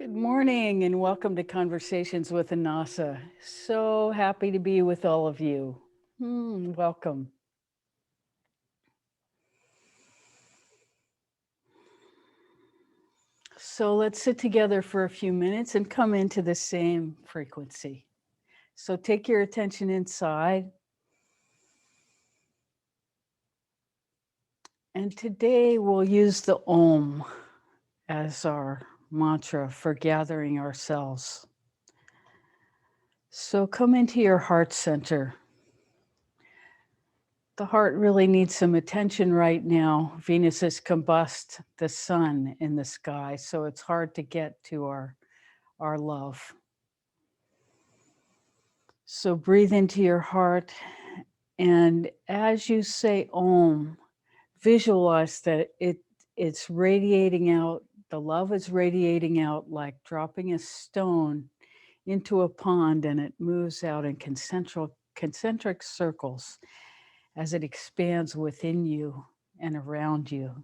Good morning and welcome to Conversations with Annassa. So happy to be with all of you. Welcome. So let's sit together for a few minutes and come into the same frequency. So take your attention inside. And today we'll use the Om as our mantra for gathering ourselves. So come into your heart center. The heart really needs some attention right now. Venus has combust the sun in the sky, so it's hard to get to our love. So breathe into your heart, and as you say Om, visualize that it's radiating out. The love is radiating out like dropping a stone into a pond, and it moves out in concentric circles as it expands within you and around you.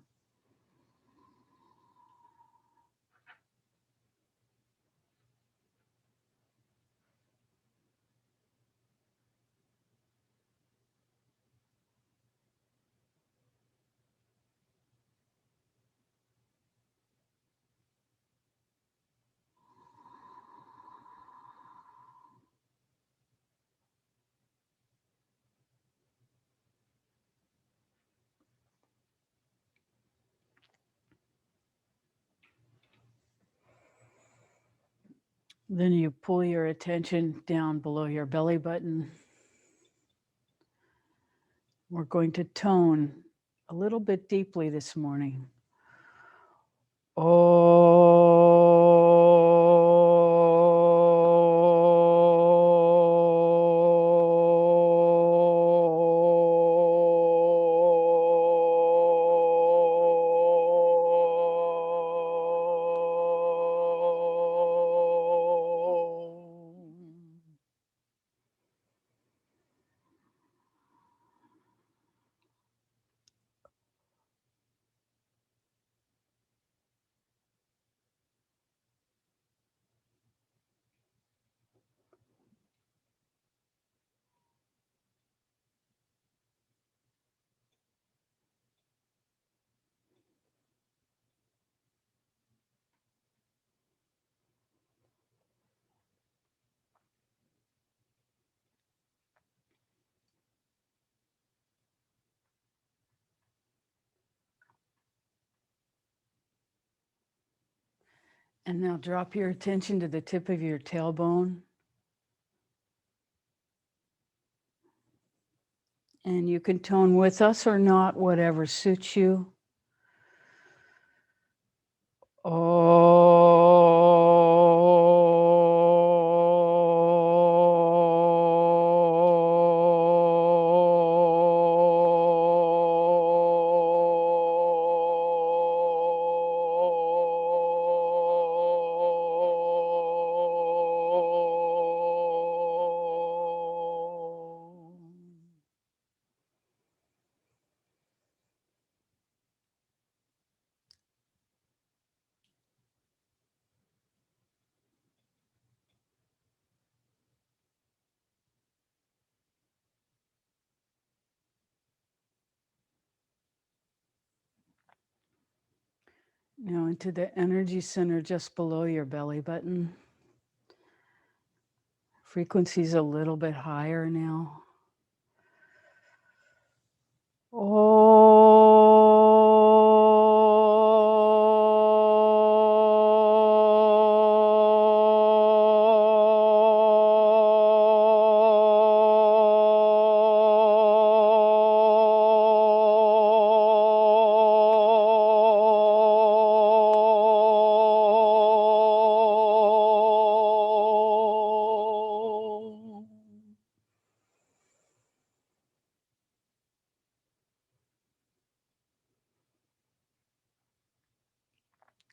Then you pull your attention down below your belly button. We're going to tone a little bit deeply this morning. And now drop your attention to the tip of your tailbone. And you can tone with us or not, whatever suits you. Now into the energy center just below your belly button. Frequency's a little bit higher now.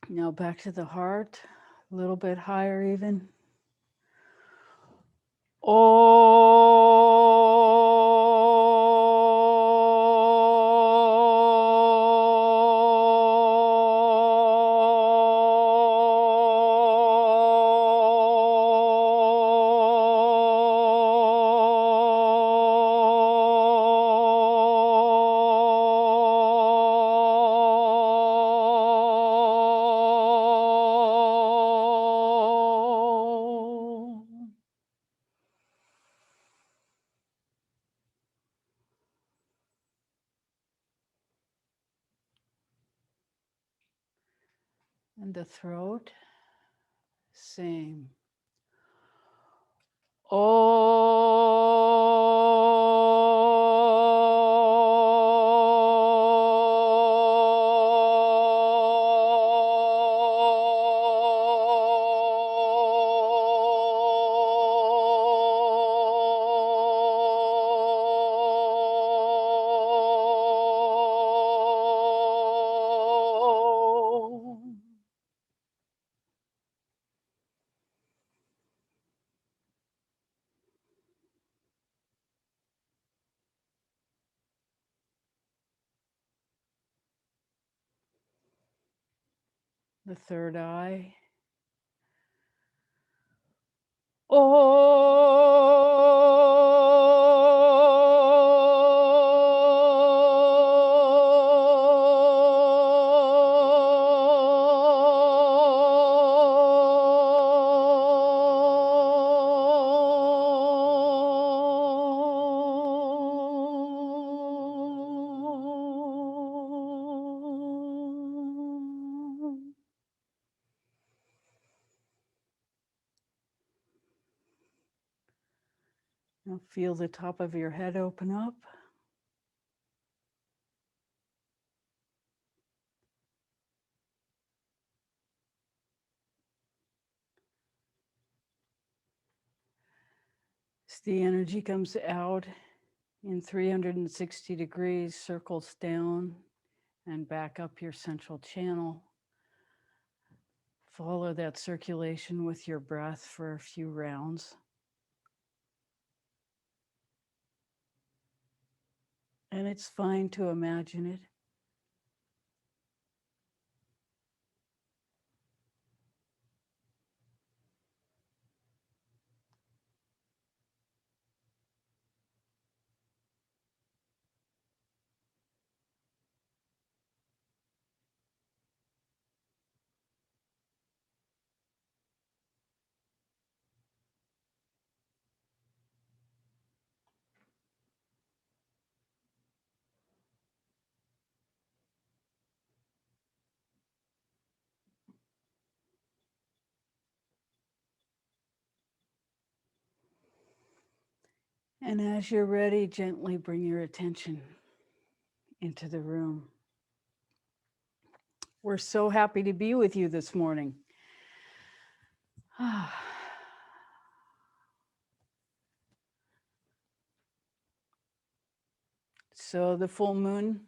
Now back to the heart, a little bit higher even. And the throat, same. The third eye. Now feel the top of your head open up. As the energy comes out in 360 degrees, circles down and back up your central channel. Follow that circulation with your breath for a few rounds. And it's fine to imagine it. And as you're ready, gently bring your attention into the room. We're so happy to be with you this morning. So the full moon,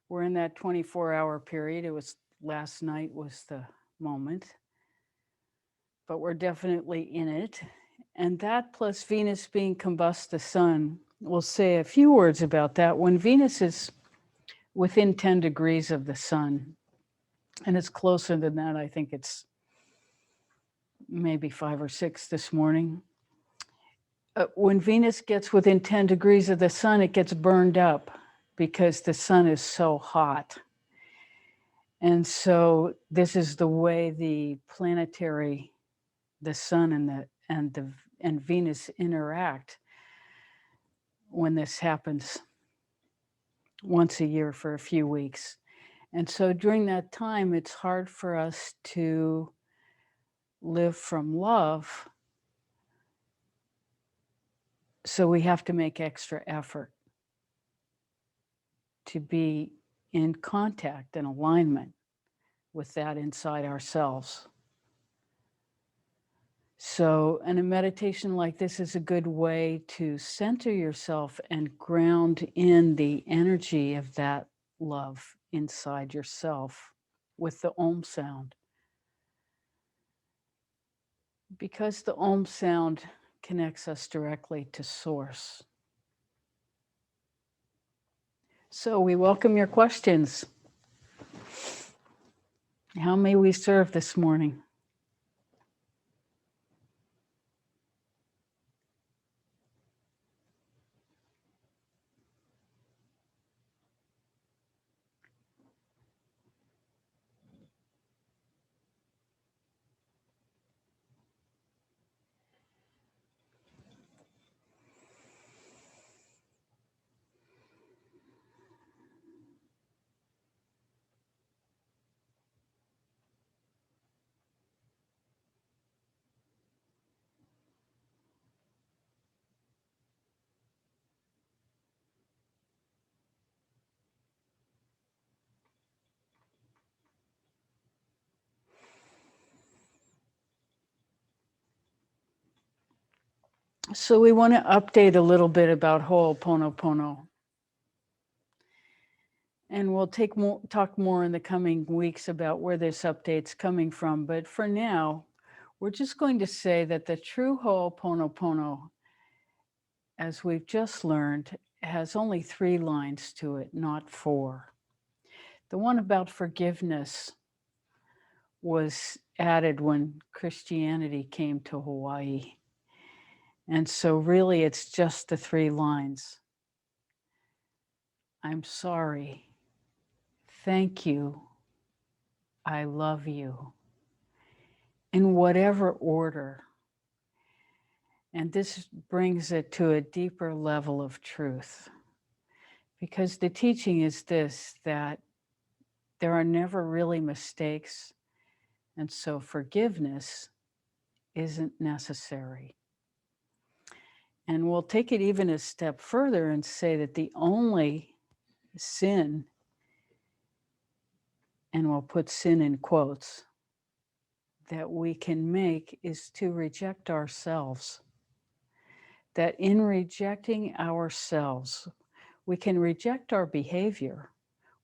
we're in that 24-hour period. It was last night was the moment, but we're definitely in it. And that plus Venus being combust the sun, we'll say a few words about that. When Venus is within 10 degrees of the sun, and it's closer than that, I think it's maybe 5 or 6 this morning. When Venus gets within 10 degrees of the sun, it gets burned up because the sun is so hot. And so this is the way the planetary, the sun and Venus interact when this happens once a year for a few weeks. And so during that time, it's hard for us to live from love. So we have to make extra effort to be in contact and alignment with that inside ourselves. So, and a meditation like this is a good way to center yourself and ground in the energy of that love inside yourself with the Om sound. Because the Om sound connects us directly to Source. So we welcome your questions. How may we serve this morning? So we want to update a little bit about Ho'oponopono. And we'll talk more in the coming weeks about where this update's coming from. But for now, we're just going to say that the true Ho'oponopono, as we've just learned, has only 3 lines to it, not 4. The one about forgiveness was added when Christianity came to Hawaii. And so really it's just the 3 lines. I'm sorry. Thank you. I love you. In whatever order. And this brings it to a deeper level of truth. Because the teaching is this, that there are never really mistakes. And so forgiveness isn't necessary. And we'll take it even a step further and say that the only sin, and we'll put sin in quotes, that we can make is to reject ourselves. That in rejecting ourselves, we can reject our behavior.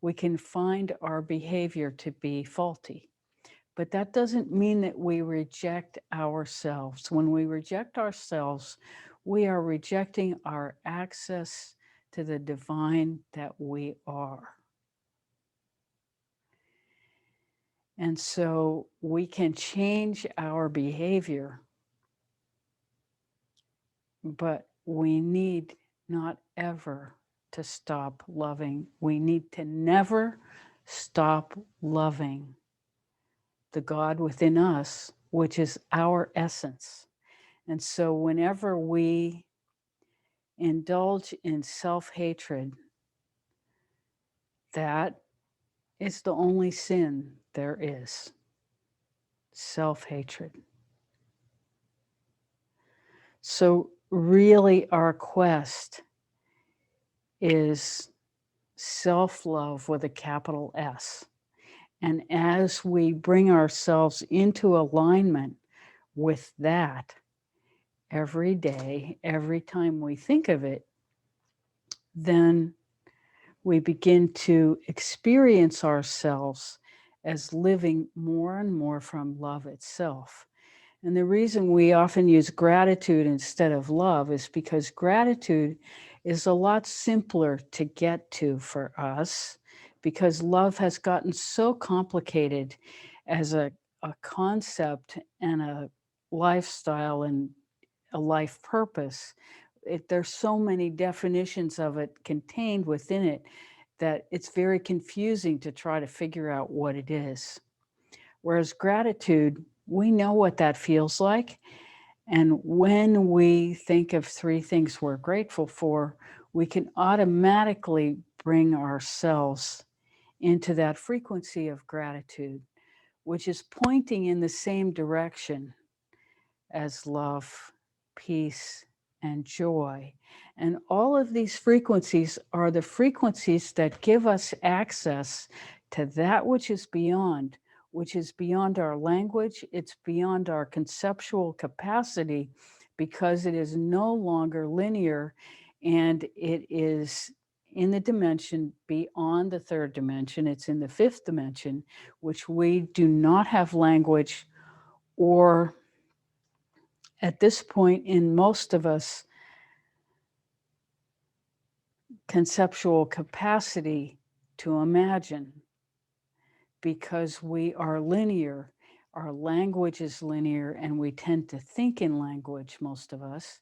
We can find our behavior to be faulty. But that doesn't mean that we reject ourselves. When we reject ourselves, we are rejecting our access to the divine that we are. And so we can change our behavior, but we need not ever to stop loving. We need to never stop loving the God within us, which is our essence. And so whenever we indulge in self-hatred, that is the only sin there is. Self-hatred. So really our quest is self-love with a capital S. And as we bring ourselves into alignment with that every day, every time we think of it, then we begin to experience ourselves as living more and more from love itself. And the reason we often use gratitude instead of love is because gratitude is a lot simpler to get to for us, because love has gotten so complicated as a concept and a lifestyle and a life purpose. There's so many definitions of it contained within it that it's very confusing to try to figure out what it is. Whereas gratitude, we know what that feels like. And when we think of 3 things we're grateful for, we can automatically bring ourselves into that frequency of gratitude, which is pointing in the same direction as love, peace, and joy. And all of these frequencies are the frequencies that give us access to that which is beyond our language, it's beyond our conceptual capacity, because it is no longer linear, and it is in the dimension beyond the 3rd dimension. It's in the 5th dimension, which we do not have language or, at this point in most of us, conceptual capacity to imagine, because we are linear. Our language is linear, and we tend to think in language, most of us.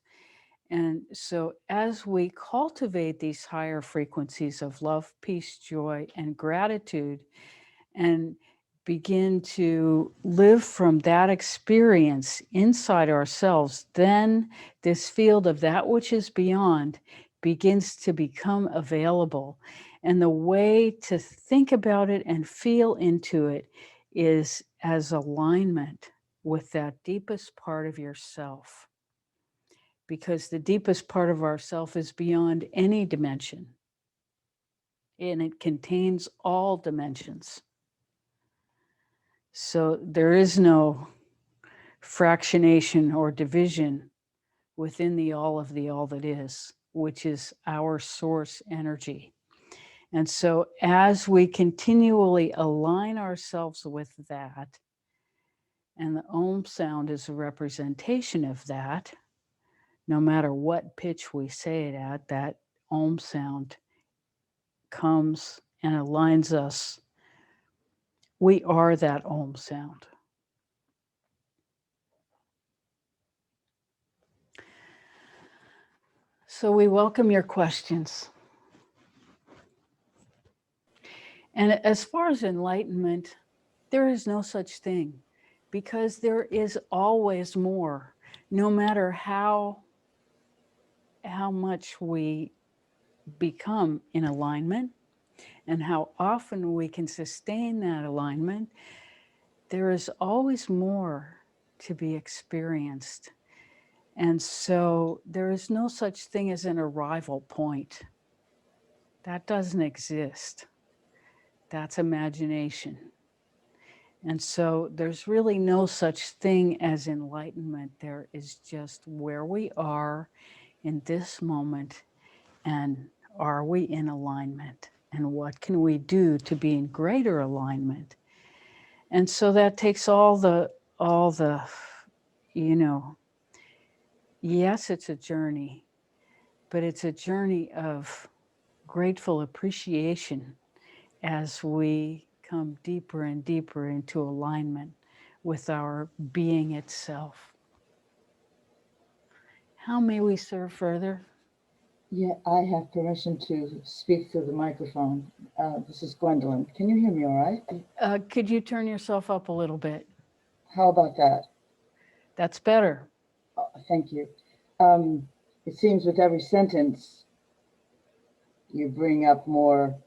And so as we cultivate these higher frequencies of love, peace, joy, and gratitude, and begin to live from that experience inside ourselves, then this field of that which is beyond begins to become available. And the way to think about it and feel into it is as alignment with that deepest part of yourself. Because the deepest part of ourself is beyond any dimension, and it contains all dimensions. So there is no fractionation or division within the all of the all that is, which is our source energy. And so as we continually align ourselves with that, and the Om sound is a representation of that, no matter what pitch we say it at, that Om sound comes and aligns us. We are that Om sound. So we welcome your questions. And as far as enlightenment, there is no such thing, because there is always more, no matter how much we become in alignment and how often we can sustain that alignment. There is always more to be experienced. And so there is no such thing as an arrival point. That doesn't exist. That's imagination. And so there's really no such thing as enlightenment. There is just where we are in this moment, and are we in alignment? And what can we do to be in greater alignment? And so that takes all the, yes, it's a journey, but it's a journey of grateful appreciation as we come deeper and deeper into alignment with our being itself. How may we serve further? Yeah, I have permission to speak through the microphone. This is Gwendolyn. Can you hear me all right? Could you turn yourself up a little bit? How about that? That's better. Oh, thank you. It seems with every sentence, you bring up more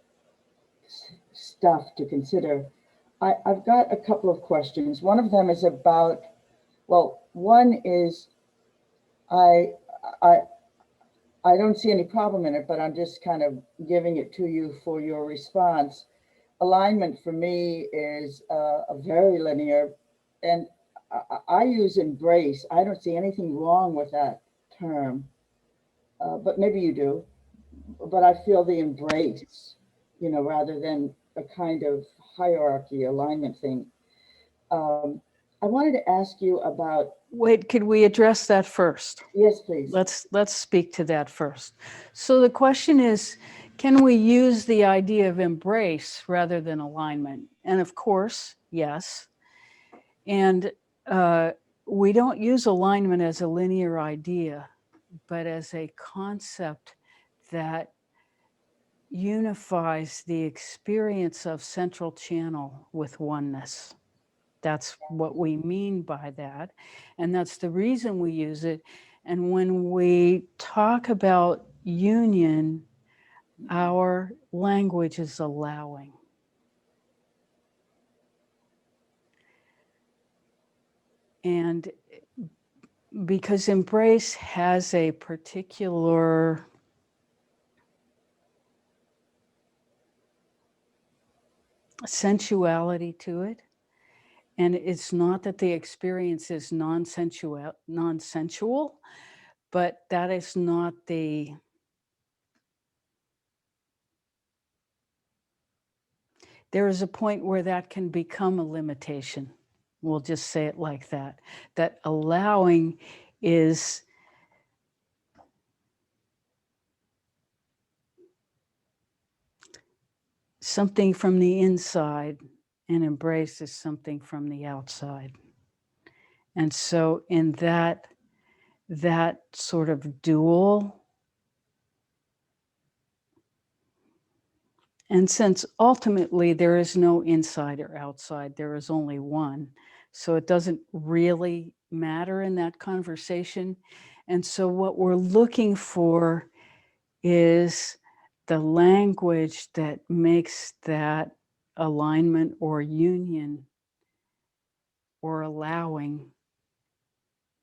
stuff to consider. I've got a couple of questions. One of them is about, well, one is I, I, I don't see any problem in it, but I'm just kind of giving it to you for your response. Alignment for me is a very linear, and I use embrace. I don't see anything wrong with that term, but maybe you do. But I feel the embrace, rather than a kind of hierarchy alignment thing. Um, I wanted to ask you about. Wait, could we address that first? Yes, please. Let's speak to that first. So the question is, can we use the idea of embrace rather than alignment? And of course, yes. And we don't use alignment as a linear idea, but as a concept that unifies the experience of central channel with oneness. That's what we mean by that. And that's the reason we use it. And when we talk about union, our language is allowing. And because embrace has a particular sensuality to it. And it's not that the experience is non-sensual, but that is not the there is a point where that can become a limitation. We'll just say it like that. That allowing is something from the inside, and embrace is something from the outside. And so in that sort of dual, and since ultimately there is no inside or outside, there is only one. So it doesn't really matter in that conversation. And so what we're looking for is the language that makes that alignment or union or allowing,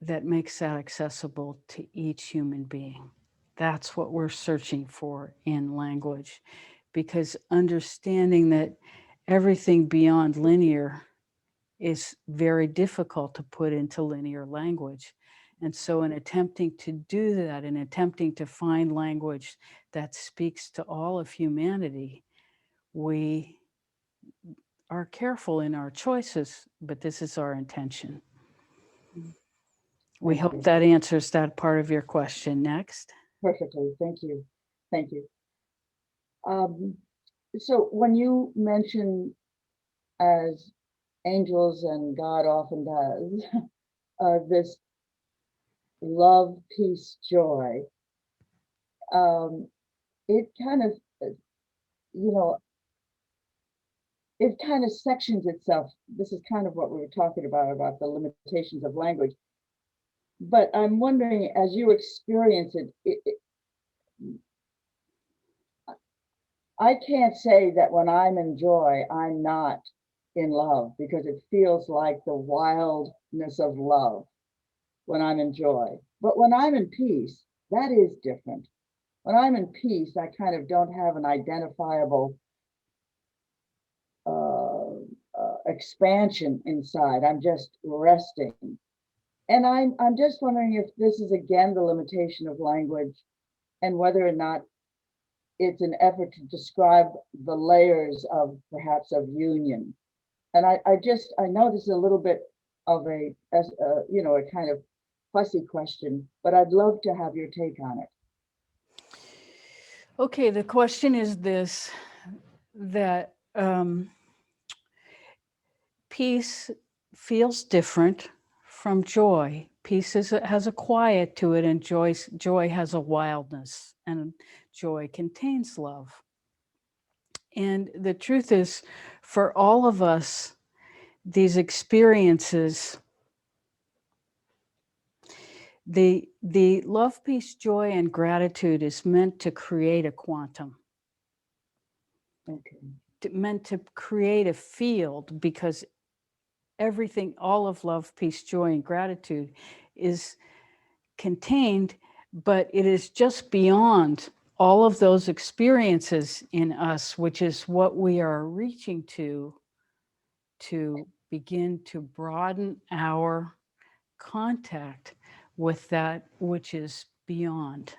that makes that accessible to each human being. That's what we're searching for in language, because understanding that everything beyond linear is very difficult to put into linear language. And so, in attempting to do that, in attempting to find language that speaks to all of humanity, we are careful in our choices, but this is our intention. We Thank hope you. that answers that part of your question. Next. Perfectly. Thank you. Thank you. Um, so when you mention, as angels and God often does, this love, peace, joy, um, it kind of, you know, it kind of sections itself. This is kind of what we were talking about the limitations of language. But I'm wondering, as you experience it, I can't say that when I'm in joy, I'm not in love because it feels like the wildness of love when I'm in joy. But when I'm in peace, that is different. When I'm in peace, I kind of don't have an identifiable expansion inside. I'm just resting. And I'm just wondering if this is again the limitation of language and whether or not it's an effort to describe the layers of perhaps of union. And I know this is a little bit of a kind of fussy question, but I'd love to have your take on it. Okay, the question is this, that peace feels different from joy. Peace has a quiet to it, and joy has a wildness, and joy contains love. And the truth is, for all of us, these experiences, the love, peace, joy, and gratitude is meant to create a quantum, Okay. meant to create a field, because everything, all of love, peace, joy, and gratitude is contained, but it is just beyond all of those experiences in us, which is what we are reaching to begin to broaden our contact with that which is beyond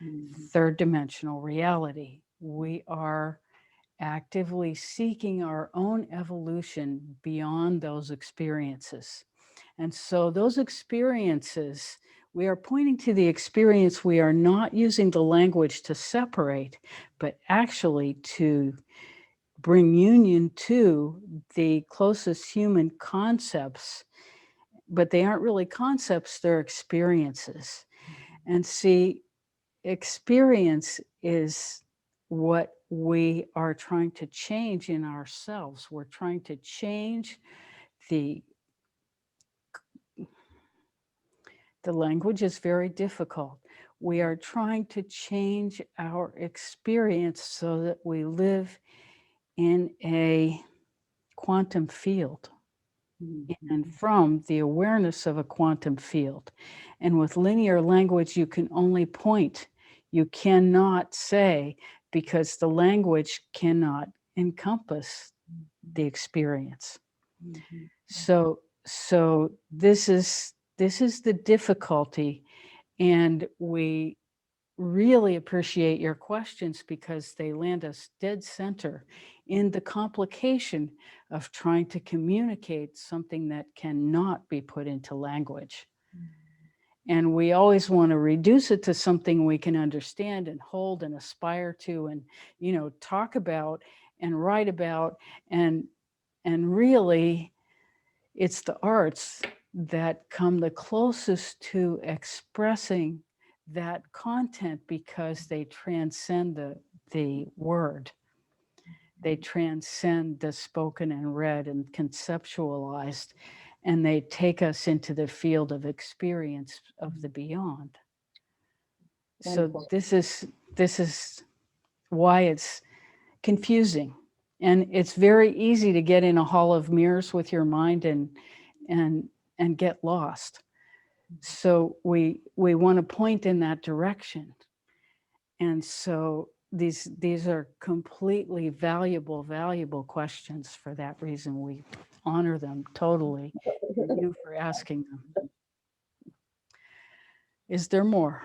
Mhm. third dimensional reality. We are actively seeking our own evolution beyond those experiences. And so, those experiences, we are pointing to the experience, we are not using the language to separate, but actually to bring union to the closest human concepts. But they aren't really concepts, they're experiences. And see, experience is what we are trying to change in ourselves. We're trying to change the the language is very difficult. We are trying to change our experience so that we live in a quantum field, and Mhm. from the awareness of a quantum field. And with linear language, you can only point. You cannot say, because the language cannot encompass the experience. Mhm. So this is the difficulty, and we really appreciate your questions because they land us dead center in the complication of trying to communicate something that cannot be put into language. And we always want to reduce it to something we can understand and hold and aspire to, and talk about and write about, and really it's the arts that come the closest to expressing that content, because they transcend the word. They transcend the spoken and read and conceptualized, and they take us into the field of experience of the beyond. So Wonderful. this is why it's confusing, and it's very easy to get in a hall of mirrors with your mind and and get lost. So we want to point in that direction. And so these are completely valuable questions. For that reason, we honor them totally, and you for asking them. Is there more?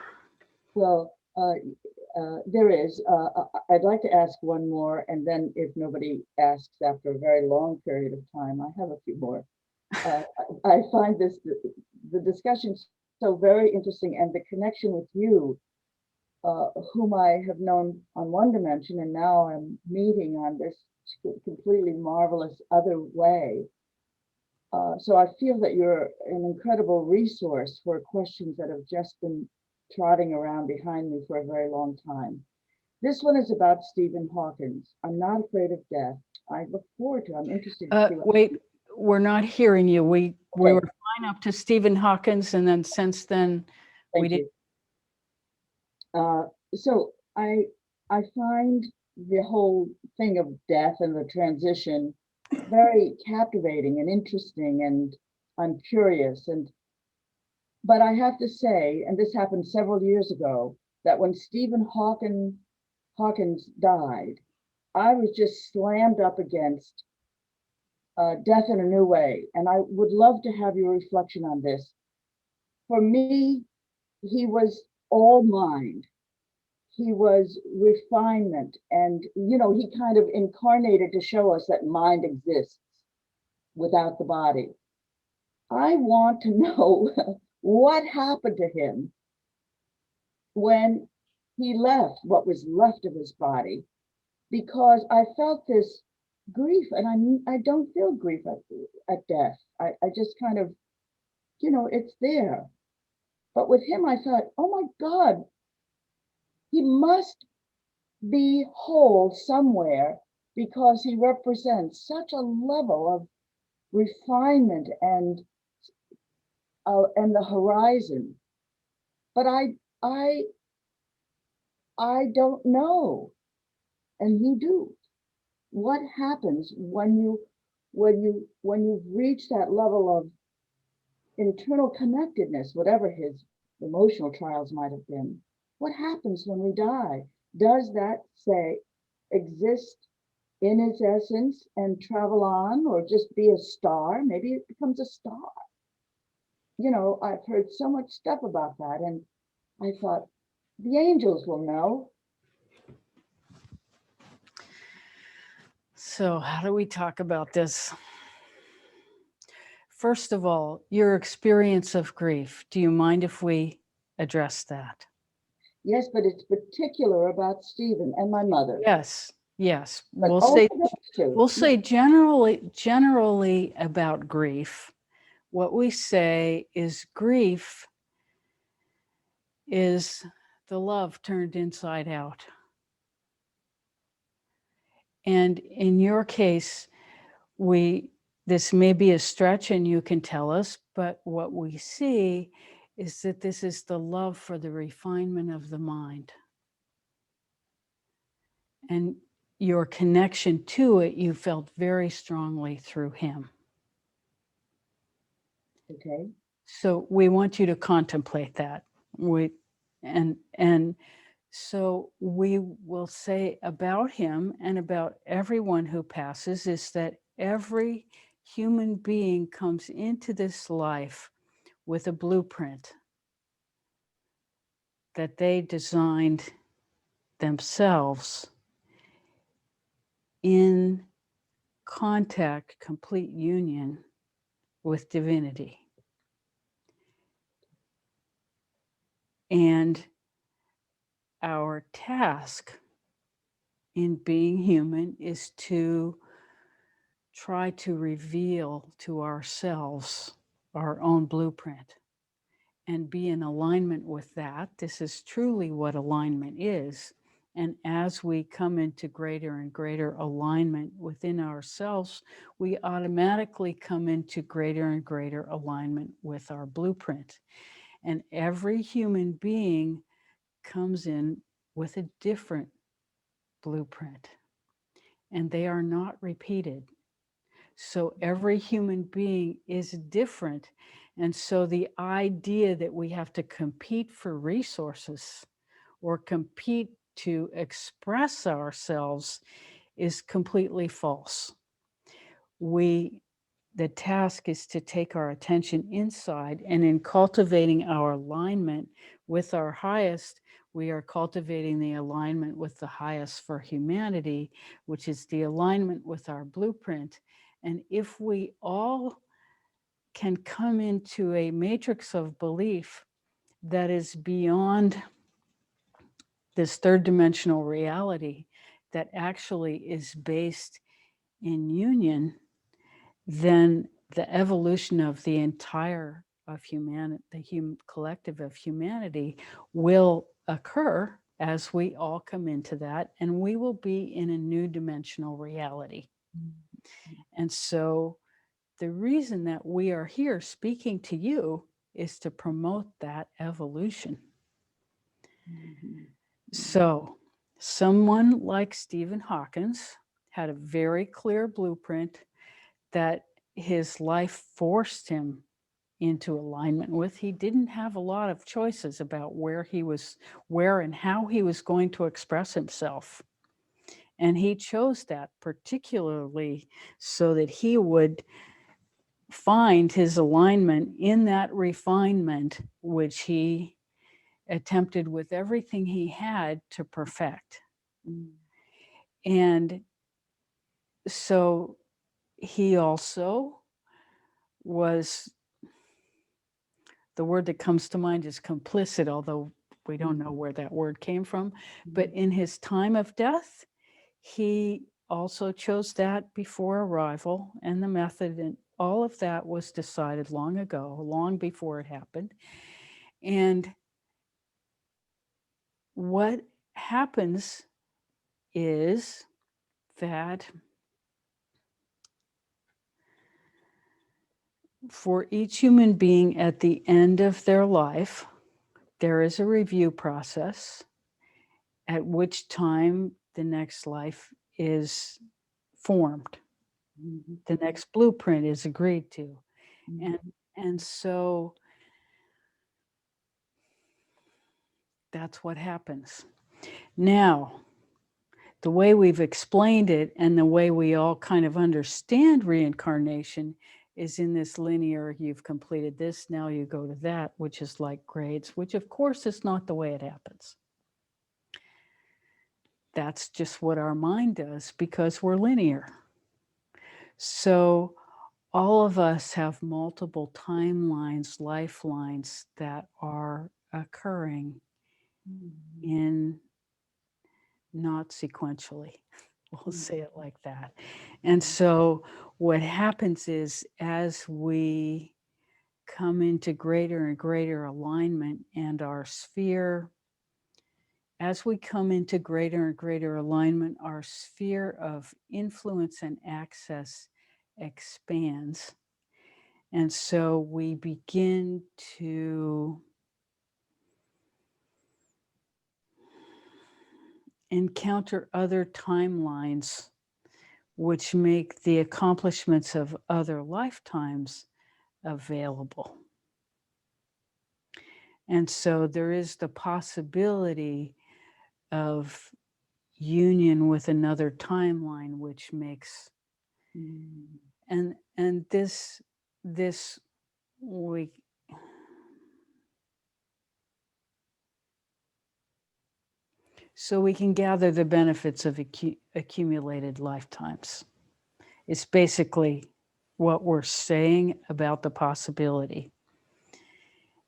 Well, there is. I'd like to ask one more, and then if nobody asks after a very long period of time, I have a few more. I find the discussion so very interesting, and the connection with you, whom I have known on one dimension, and now I'm meeting on this completely marvelous other way. So I feel that you're an incredible resource for questions that have just been trotting around behind me for a very long time. This one is about Stephen Hawkins. I'm not afraid of death. I look forward to. I'm interested to see what. Wait, we're not hearing you. We were Okay, fine up to Stephen Hawkins, and then since then we thank did. you. Uh, so I find the whole thing of death and the transition very captivating and interesting, and I'm curious. And but I have to say, and this happened several years ago, that when Hawkins died, I was just slammed up against death in a new way. And I would love to have your reflection on this. For me, he was all mind. He was refinement. And, he kind of incarnated to show us that mind exists without the body. I want to know what happened to him when he left what was left of his body, because I felt this grief, and I don't feel grief at death. I just kind of, it's there. But with him, I thought, oh my God, he must be whole somewhere, because he represents such a level of refinement and the horizon. But I I don't know, and you do. What happens when you've reached that level of internal connectedness, whatever his emotional trials might have been? What happens when we die? Does that say exist in its essence and travel on, or just be a star? Maybe it becomes a star. I've heard so much stuff about that, and I thought the angels will know. So, how do we talk about this? First of all, your experience of grief. Do you mind if we address that? Yes, but it's particular about Stephen and my mother, Yes, yes. but We'll say only those two. we'll say generally about grief. What we say is grief is the love turned inside out. And in your case, we this may be a stretch and you can tell us, but what we see is that this is the love for the refinement of the mind. And your connection to it, you felt very strongly through him. Okay. So we want you to contemplate that. And so we will say about him and about everyone who passes is that every human being comes into this life with a blueprint that they designed themselves in contact, complete union with divinity. And our task in being human is to try to reveal to ourselves our own blueprint and be in alignment with that. This is truly what alignment is. And as we come into greater and greater alignment within ourselves, we automatically come into greater and greater alignment with our blueprint. And every human being comes in with a different blueprint, and they are not repeated. So every human being is different. And so the idea that we have to compete for resources or compete to express ourselves is completely false. We the task is to take our attention inside, and in cultivating our alignment with our highest, we are cultivating the alignment with the highest for humanity, which is the alignment with our blueprint. And if we all can come into a matrix of belief that is beyond this third dimensional reality, that actually is based in union, then the evolution of the entire of humanity, the collective of humanity, will occur as we all come into that, and we will be in a new dimensional reality. And so the reason that we are here speaking to you is to promote that evolution. So someone like Stephen Hawkins had a very clear blueprint that his life forced him into alignment with. He didn't have a lot of choices about where and how he was going to express himself. And he chose that particularly so that he would find his alignment in that refinement, which he attempted with everything he had to perfect. And so he also was, the word that comes to mind is complicit, although we don't know where that word came from. But in his time of death, he also chose that before arrival, and the method and all of that was decided long ago, long before it happened. And what happens is that for each human being at the end of their life, there is a review process at which time the next life is formed. The next blueprint is agreed to. And so that's what happens. Now, the way we've explained it and the way we all kind of understand reincarnation is in this linear, you've completed this, now you go to that, which is like grades, which of course is not the way it happens. That's just what our mind does because we're linear. So all of us have multiple timelines, lifelines that are occurring in not sequentially. We'll say it like that. And so what happens is as we come into greater and greater alignment and our sphere, as we come into greater and greater alignment, our sphere of influence and access expands. And so we begin to encounter other timelines which make the accomplishments of other lifetimes available. And so there is the possibility of union with another timeline, which makes and this we so we can gather the benefits of accumulated lifetimes. It's basically what we're saying about the possibility.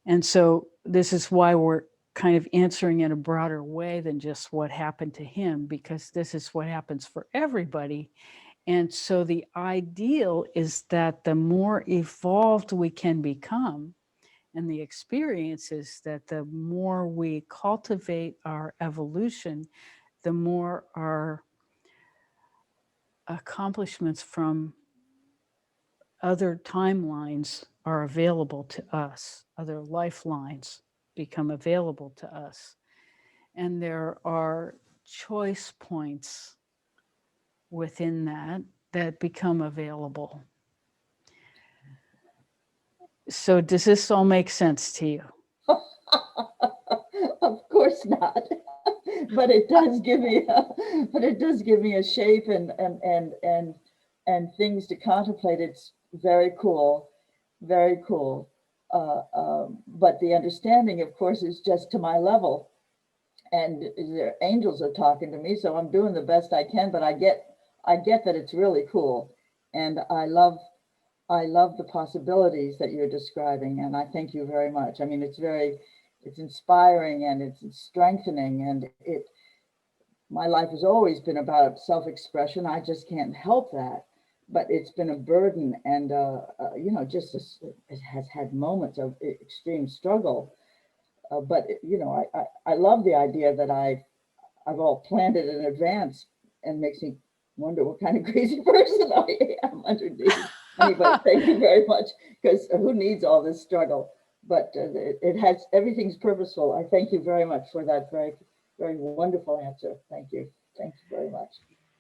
And so this is why we're kind of answering in a broader way than just what happened to him, because this is what happens for everybody. And so the ideal is that the more evolved we can become, and the experience is that the more we cultivate our evolution, the more our accomplishments from other timelines are available to us, other lifelines become available to us. And there are choice points within that become available. So does this all make sense to you? Of course not. But it does give me a shape and things to contemplate. It's very cool, very cool. But the understanding, of course, is just to my level, and the angels are talking to me, so I'm doing the best I can. But I get that it's really cool, and I love the possibilities that you're describing, and I thank you very much. I mean, it's inspiring and it's strengthening, and my life has always been about self-expression. I just can't help that, but it's been a burden, and just it has had moments of extreme struggle. But I love the idea that I've all planned it in advance, and makes me wonder what kind of crazy person I am underneath. Anyway, thank you very much, because who needs all this struggle? But it has, everything's purposeful. I thank you very much for that very, very wonderful answer. Thank you. Thank you very much.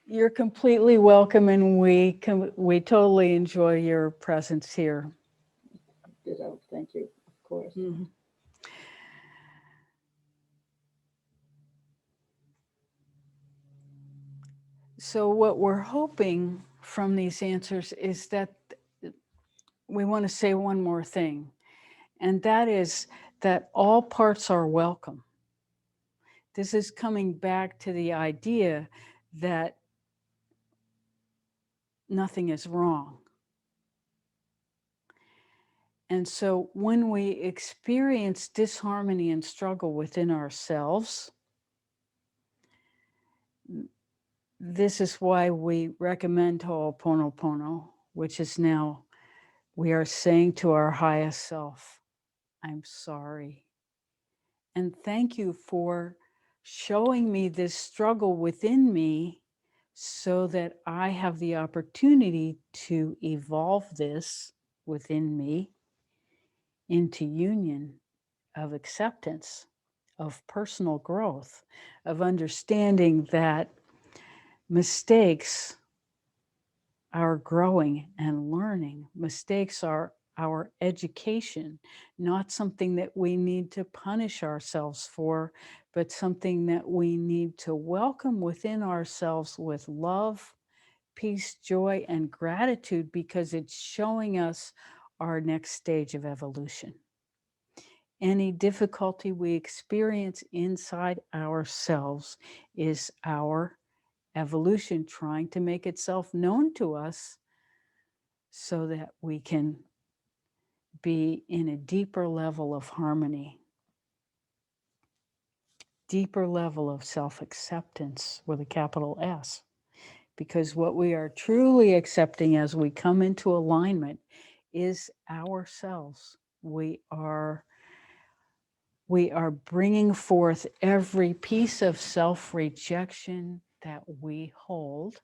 You're completely welcome, and we totally enjoy your presence here. Ditto. Thank you. Of course. Mhm. So, what we're hoping from these answers is that we want to say one more thing, and that is that all parts are welcome. This is coming back to the idea that nothing is wrong. And so when we experience disharmony and struggle within ourselves, this is why we recommend Ho'oponopono, which is now we are saying to our highest self, I'm sorry. And thank you for showing me this struggle within me so that I have the opportunity to evolve this within me into union of acceptance, of personal growth, of understanding that mistakes are growing and learning. Mistakes are our education, not something that we need to punish ourselves for, but something that we need to welcome within ourselves with love, peace, joy, and gratitude, because it's showing us our next stage of evolution. Any difficulty we experience inside ourselves is our evolution trying to make itself known to us so that we can be in a deeper level of harmony, deeper level of self-acceptance with a capital S. Because what we are truly accepting as we come into alignment is ourselves. We are bringing forth every piece of self-rejection that we hold,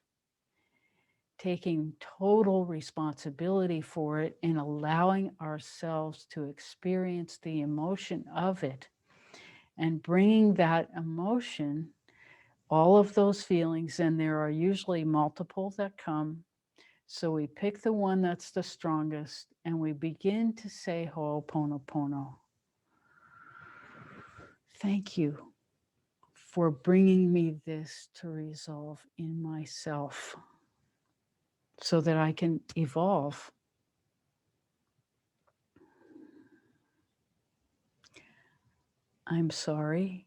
taking total responsibility for it and allowing ourselves to experience the emotion of it, and bringing that emotion, all of those feelings, and there are usually multiple that come. So we pick the one that's the strongest and we begin to say Ho'oponopono. Thank you for bringing me this to resolve in myself so that I can evolve. I'm sorry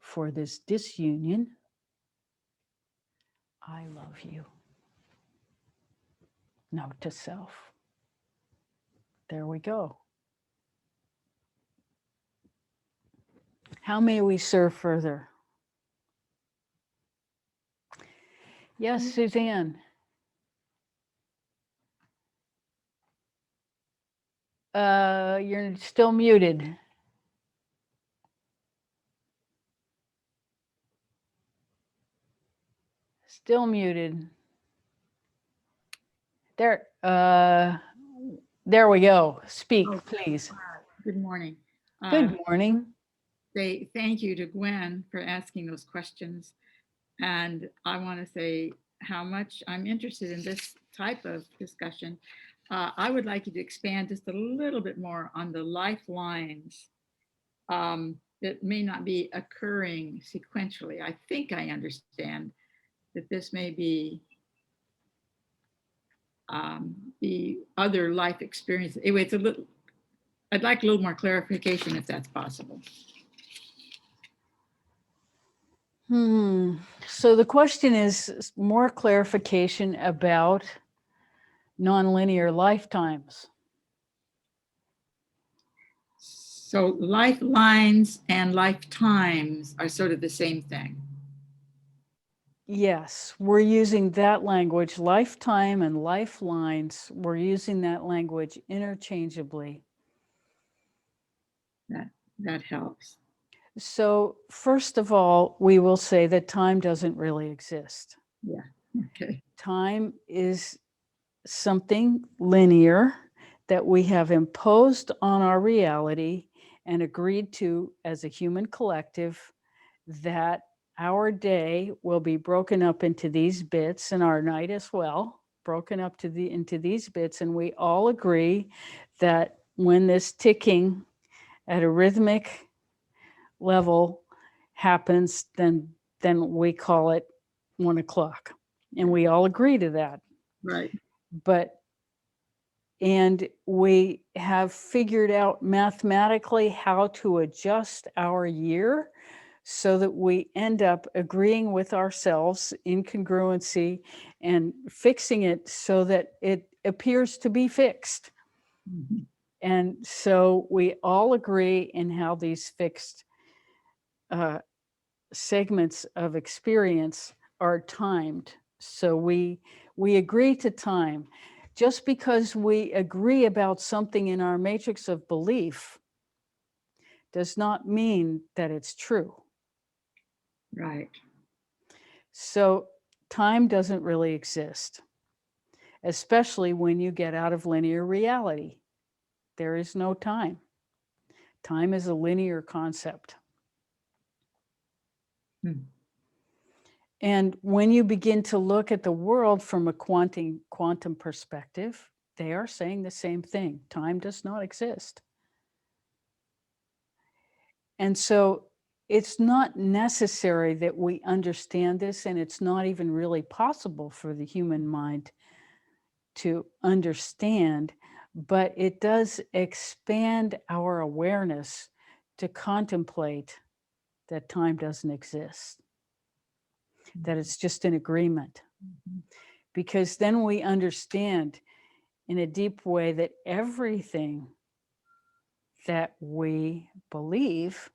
for this disunion. I love you. Note to self. There we go. How may we serve further? Yes, Suzanne. You're still muted. Still muted. There. There we go. Speak, Oh, please. good morning. Good morning. Say thank you to Gwen for asking those questions. And I want to say how much I'm interested in this type of discussion. I would like you to expand just a little bit more on the lifelines that may not be occurring sequentially. I think I understand that this may be the other life experience. Anyway, it's a little, I'd like a little more clarification if that's possible. So the question is more clarification about nonlinear lifetimes. So lifelines and lifetimes are sort of the same thing. Yes, we're using that language, lifetime and lifelines. We're using that language interchangeably. That helps. So first of all, we will say that time doesn't really exist. Yeah. Okay. Time is something linear that we have imposed on our reality and agreed to as a human collective, that our day will be broken up into these bits, and our night as well, broken up into these bits. And we all agree that when this ticking at a rhythmic level happens, then we call it 1 o'clock. And we all agree to that. Right. And we have figured out mathematically how to adjust our year so that we end up agreeing with ourselves in congruency and fixing it so that it appears to be fixed. Mm-hmm. And so we all agree in how these fixed segments of experience are timed. So we agree to time. Just because we agree about something in our matrix of belief does not mean that it's true. Right. So time doesn't really exist, especially when you get out of linear reality. There is no time. Time is a linear concept. And when you begin to look at the world from a quantum perspective, they are saying the same thing. Time does not exist. And so it's not necessary that we understand this, and it's not even really possible for the human mind to understand, but it does expand our awareness to contemplate that time doesn't exist, that it's just an agreement. Because then we understand in a deep way that everything that we believe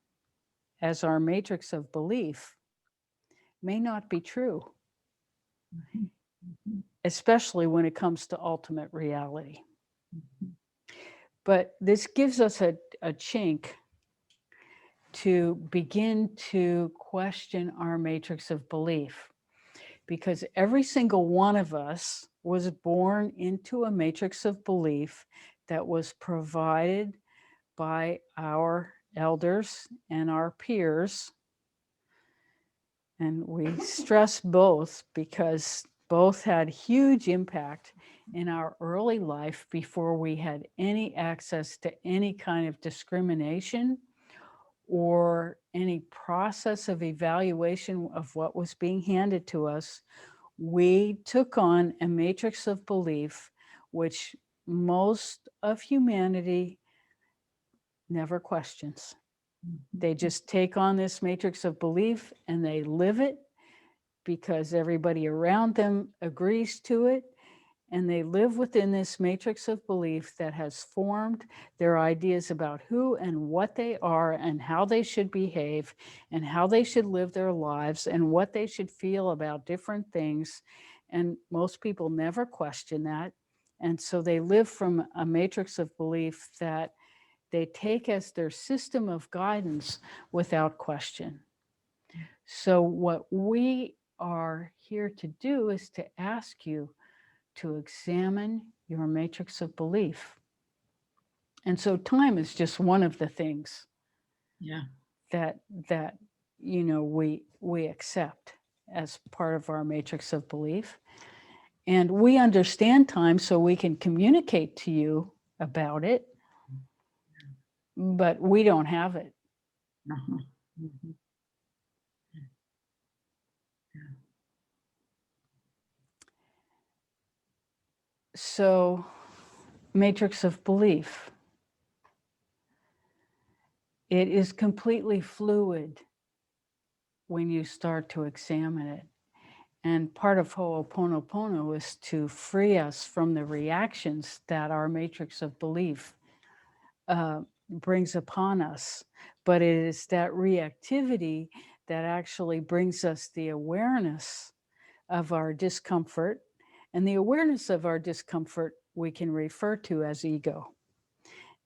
as our matrix of belief may not be true, especially when it comes to ultimate reality. But this gives us a chink to begin to question our matrix of belief, because every single one of us was born into a matrix of belief that was provided by our elders and our peers. And we stress both because both had huge impact in our early life before we had any access to any kind of discrimination or any process of evaluation of what was being handed to us. We took on a matrix of belief, which most of humanity never questions. They just take on this matrix of belief and they live it because everybody around them agrees to it. And they live within this matrix of belief that has formed their ideas about who and what they are and how they should behave and how they should live their lives and what they should feel about different things. And most people never question that. And so they live from a matrix of belief that they take as their system of guidance without question. So what we are here to do is to ask you to examine your matrix of belief. And so time is just one of the things that we accept as part of our matrix of belief. And we understand time so we can communicate to you about it, but we don't have it. So, matrix of belief. It is completely fluid when you start to examine it. And part of Ho'oponopono is to free us from the reactions that our matrix of belief brings upon us. But it is that reactivity that actually brings us the awareness of our discomfort. And the awareness of our discomfort we can refer to as ego.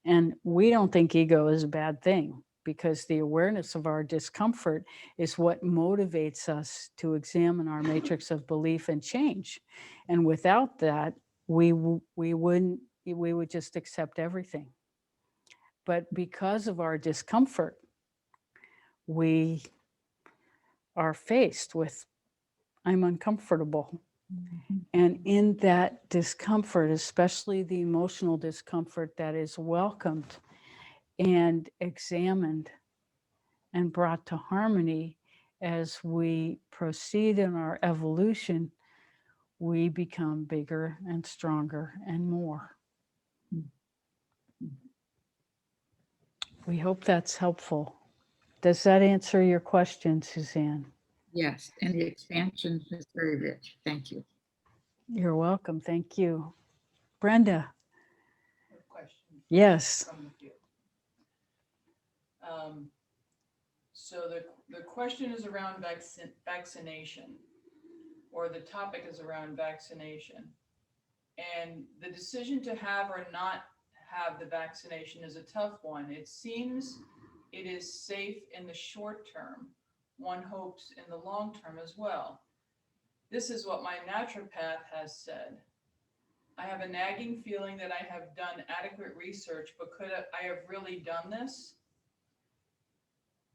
And we don't think ego is a bad thing, because the awareness of our discomfort is what motivates us to examine our matrix of belief and change. And without that, we would just accept everything. But because of our discomfort, we are faced with, I'm uncomfortable. And in that discomfort, especially the emotional discomfort that is welcomed and examined and brought to harmony as we proceed in our evolution, we become bigger and stronger and more. We hope that's helpful. Does that answer your question, Suzanne? Yes, and the expansion is very rich. Thank you. You're welcome. Thank you. Brenda. Question Yes. from the field. So the question is around vaccination, or the topic is around vaccination. And the decision to have or not have the vaccination is a tough one. It seems it is safe in the short term. One hopes in the long term as well. This is what my naturopath has said. I have a nagging feeling that I have done adequate research, but could I have really done this?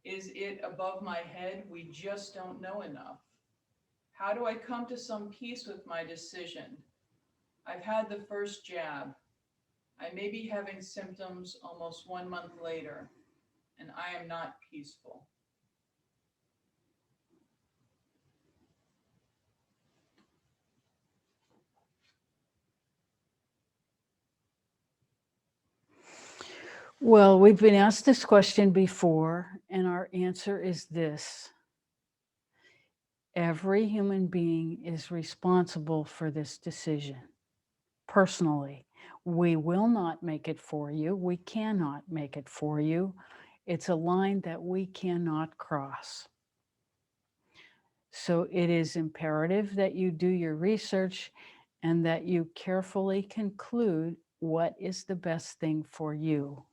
Is it above my head? We just don't know enough. How do I come to some peace with my decision? I've had the first jab. I may be having symptoms almost 1 month later, and I am not peaceful. Well, we've been asked this question before, and our answer is this. Every human being is responsible for this decision personally. We will not make it for you. We cannot make it for you. It's a line that we cannot cross. So it is imperative that you do your research and that you carefully conclude what is the best thing for you.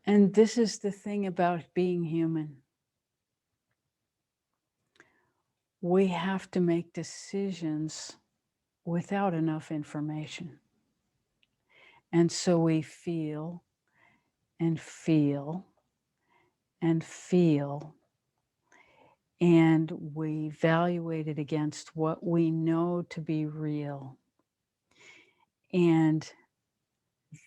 And this is the thing about being human. We have to make decisions without enough information. And so we feel and feel and feel, and we evaluate it against what we know to be real. And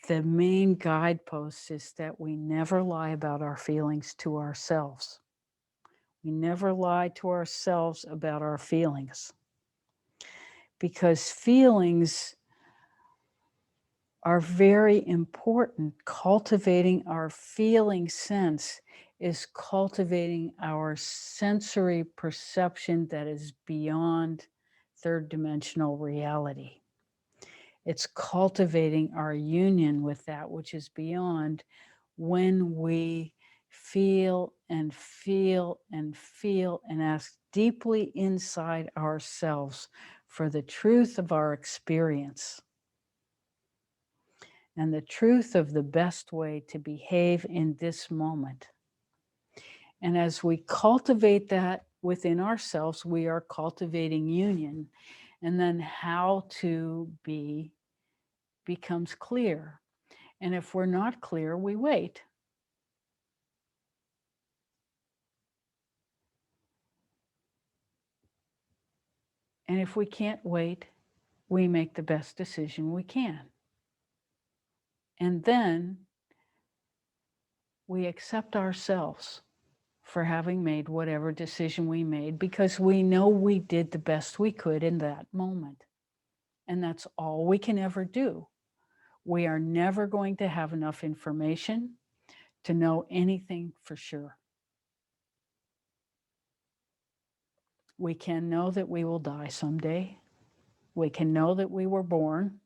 the main guidepost is that we never lie about our feelings to ourselves. We never lie to ourselves about our feelings, because feelings are very important. Cultivating our feeling sense is cultivating our sensory perception that is beyond third dimensional reality. It's cultivating our union with that which is beyond, when we feel and feel and feel and ask deeply inside ourselves for the truth of our experience. and the truth of the best way to behave in this moment. And as we cultivate that within ourselves, we are cultivating union. And then how to be becomes clear. And if we're not clear, we wait. And if we can't wait, we make the best decision we can. And then we accept ourselves for having made whatever decision we made because we know we did the best we could in that moment. And that's all we can ever do. We are never going to have enough information to know anything for sure. We can know that we will die someday. We can know that we were born.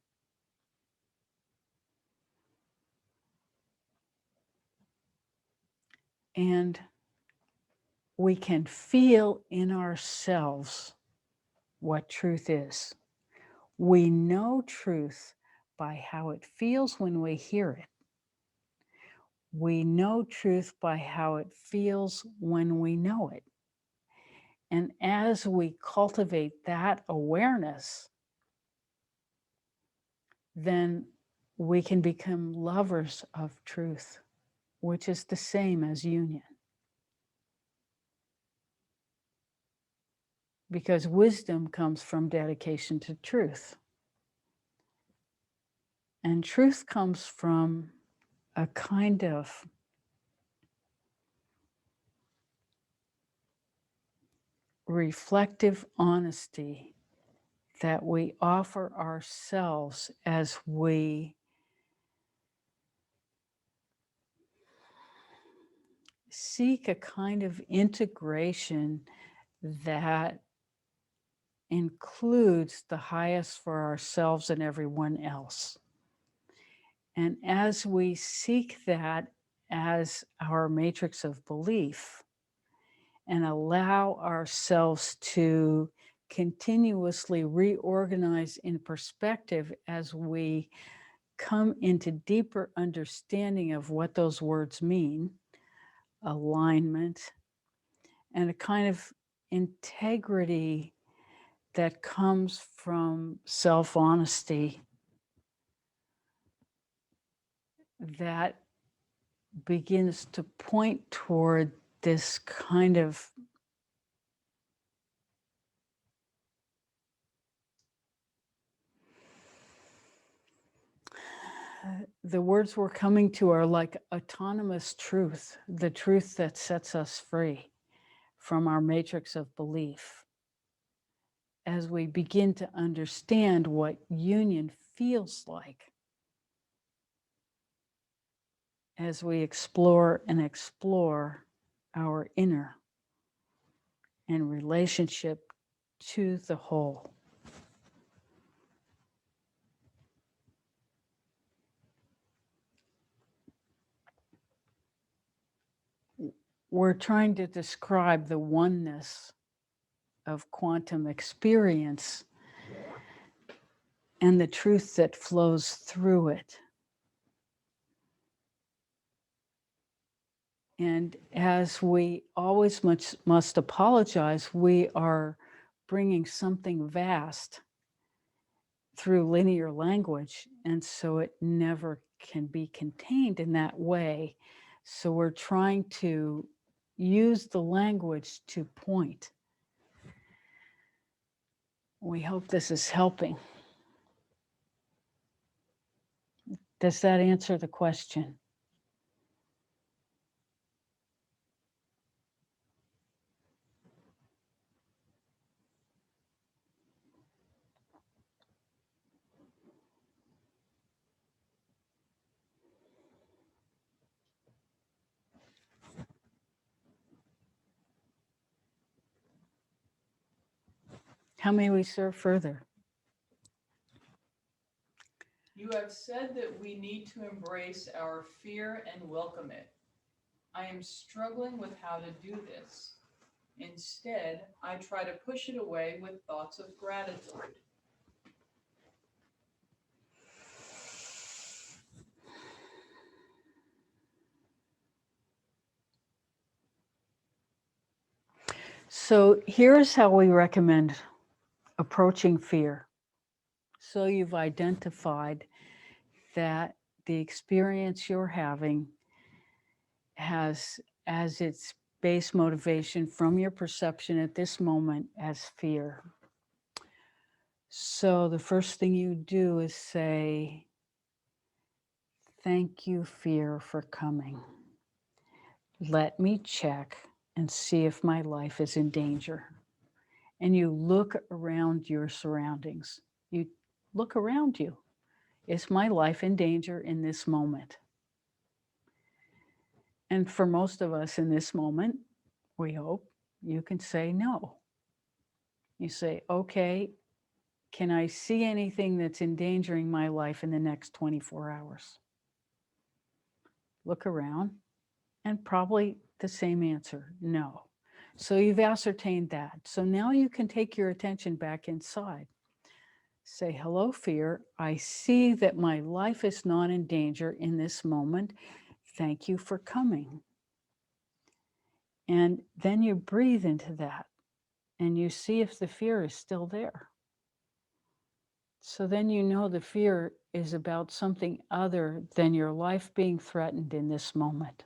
And we can feel in ourselves what truth is. We know truth by how it feels when we hear it. We know truth by how it feels when we know it. And as we cultivate that awareness, then we can become lovers of truth, which is the same as union. Because wisdom comes from dedication to truth. And truth comes from a kind of reflective honesty that we offer ourselves as we seek a kind of integration that includes the highest for ourselves and everyone else. And as we seek that as our matrix of belief and allow ourselves to continuously reorganize in perspective as we come into deeper understanding of what those words mean, alignment, and a kind of integrity that comes from self-honesty that begins to point toward this kind of the words we're coming to are like autonomous truth, the truth that sets us free from our matrix of belief. As we begin to understand what union feels like, as we explore our inner and relationship to the whole. We're trying to describe the oneness of quantum experience and the truth that flows through it. And as we always must apologize, we are bringing something vast through linear language, and so it never can be contained in that way. So we're trying to use the language to point. We hope this is helping. Does that answer the question? How may we serve further? You have said that we need to embrace our fear and welcome it. I am struggling with how to do this. Instead, I try to push it away with thoughts of gratitude. So here's how we recommend approaching fear. So you've identified that the experience you're having has as its base motivation from your perception at this moment as fear. So the first thing you do is say, "Thank you, fear, for coming. Let me check and see if my life is in danger." And you look around your surroundings. You look around you. Is my life in danger in this moment? And for most of us in this moment, we hope you can say no. You say, okay, can I see anything that's endangering my life in the next 24 hours? Look around, and probably the same answer, no. So you've ascertained that. So now you can take your attention back inside. Say, hello, fear. I see that my life is not in danger in this moment. Thank you for coming. And then you breathe into that and you see if the fear is still there. So then you know the fear is about something other than your life being threatened in this moment.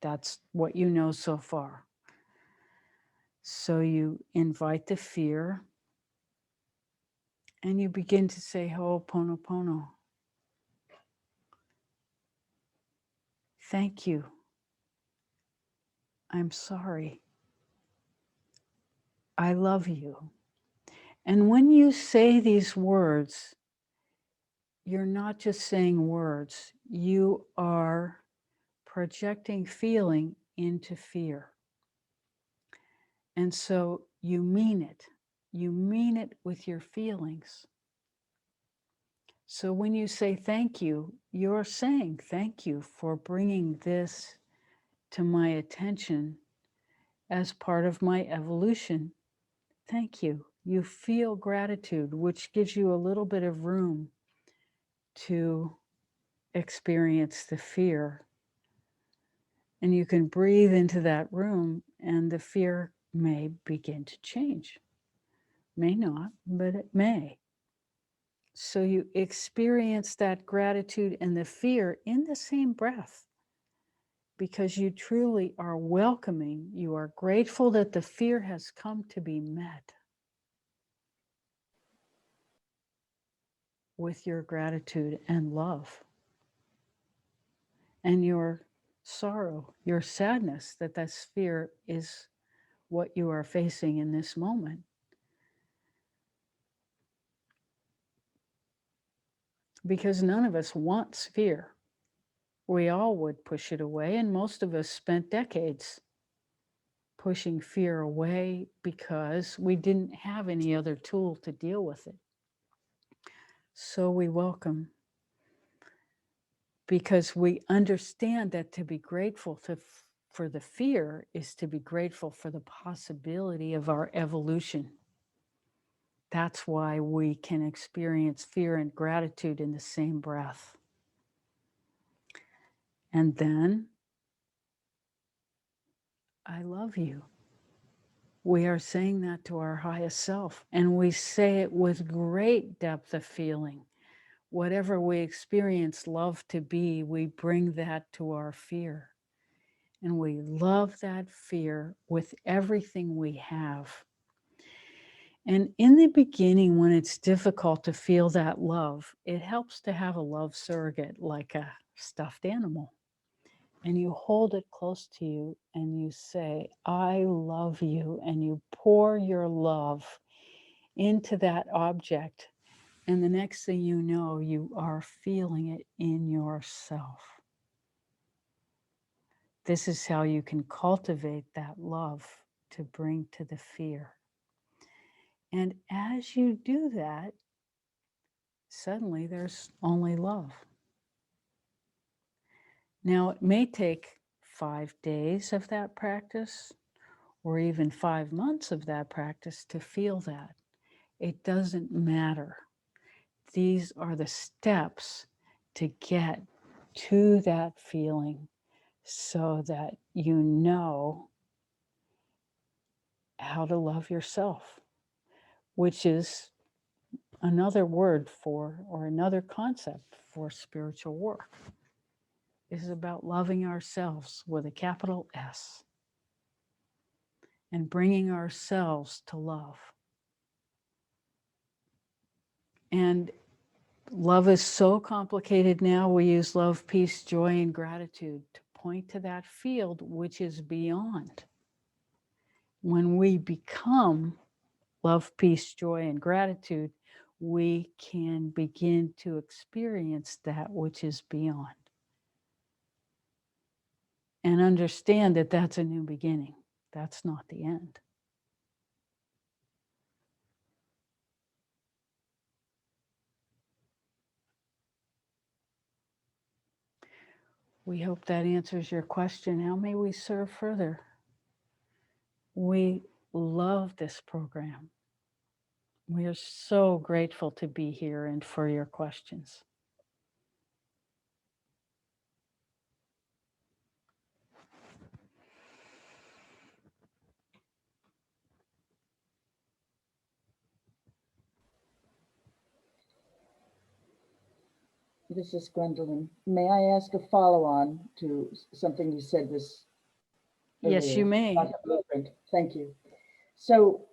That's what you know so far. So you invite the fear and you begin to say, Ho'oponopono. Thank you. I'm sorry. I love you. And when you say these words, you're not just saying words, you are projecting feeling into fear. And so you mean it. You mean it with your feelings. So when you say thank you, you're saying thank you for bringing this to my attention as part of my evolution. Thank you. You feel gratitude, which gives you a little bit of room to experience the fear. And you can breathe into that room and the fear may begin to change. May not, but it may. So you experience that gratitude and the fear in the same breath because you truly are welcoming. You are grateful that the fear has come to be met with your gratitude and love and your sorrow, your sadness that this fear is what you are facing in this moment. Because none of us wants fear. We all would push it away, and most of us spent decades pushing fear away because we didn't have any other tool to deal with it. So we welcome, because we understand that to be grateful for the fear is to be grateful for the possibility of our evolution. That's why we can experience fear and gratitude in the same breath. And then, I love you. We are saying that to our highest self, and we say it with great depth of feeling. Whatever we experience love to be, we bring that to our fear. And we love that fear with everything we have. And in the beginning, when it's difficult to feel that love, it helps to have a love surrogate like a stuffed animal. And you hold it close to you and you say, I love you. And you pour your love into that object. And the next thing you know, you are feeling it in yourself. This is how you can cultivate that love to bring to the fear. And as you do that, suddenly there's only love. Now, it may take 5 days of that practice, or even 5 months of that practice to feel that. It doesn't matter. These are the steps to get to that feeling so that you know how to love yourself, which is another word for, or another concept for spiritual work. It is about loving ourselves with a capital S and bringing ourselves to love. And love is so complicated now. We use love, peace, joy, and gratitude to point to that field which is beyond. When we become love, peace, joy, and gratitude, we can begin to experience that which is beyond. And understand that that's a new beginning. That's not the end. We hope that answers your question. How may we serve further? We love this program. We are so grateful to be here and for your questions. This is Gwendolyn. May I ask a follow-on to something you said this Yes, earlier you may. about the blueprint? Thank you. So,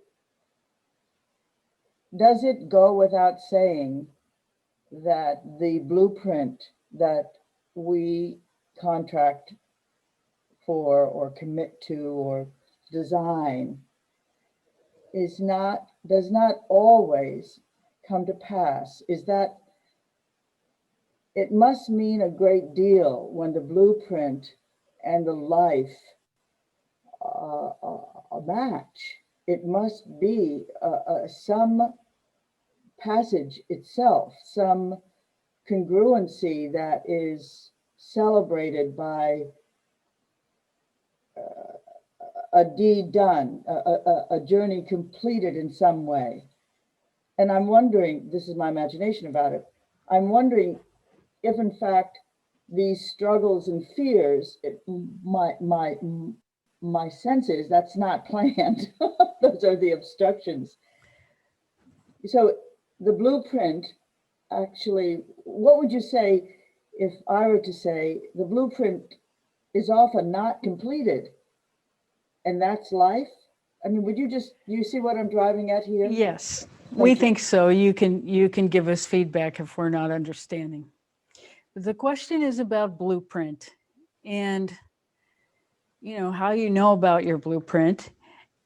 does it go without saying that the blueprint that we contract for or commit to or design does not always come to pass? Is that it must mean a great deal when the blueprint and the life a match. It must be some passage itself, some congruency that is celebrated by a deed done, a journey completed in some way. And I'm wondering, this is my imagination about it, I'm wondering if in fact these struggles and fears, my sense is that's not planned. Those are the obstructions. So the blueprint, actually, what would you say if I were to say the blueprint is often not completed, and that's life? I mean, you see what I'm driving at here? Yes, Thank we you. think so. You can give us feedback if we're not understanding. The question is about blueprint and how you know about your blueprint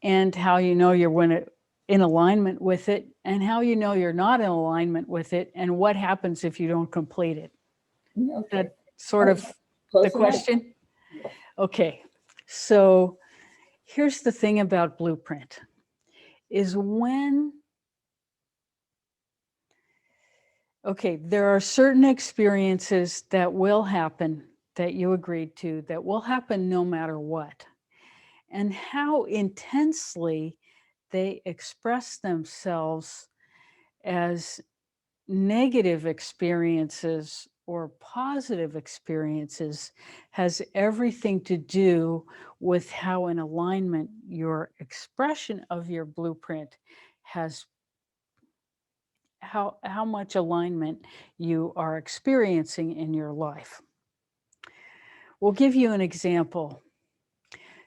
and how you know you're in alignment with it and how you know you're not in alignment with it and what happens if you don't complete it. Okay. That sort of Close the enough. question? Okay, so here's the thing about blueprint is there are certain experiences that will happen that you agreed to that will happen no matter what. And how intensely they express themselves as negative experiences or positive experiences has everything to do with how in alignment your expression of your blueprint has how much alignment you are experiencing in your life. We'll give you an example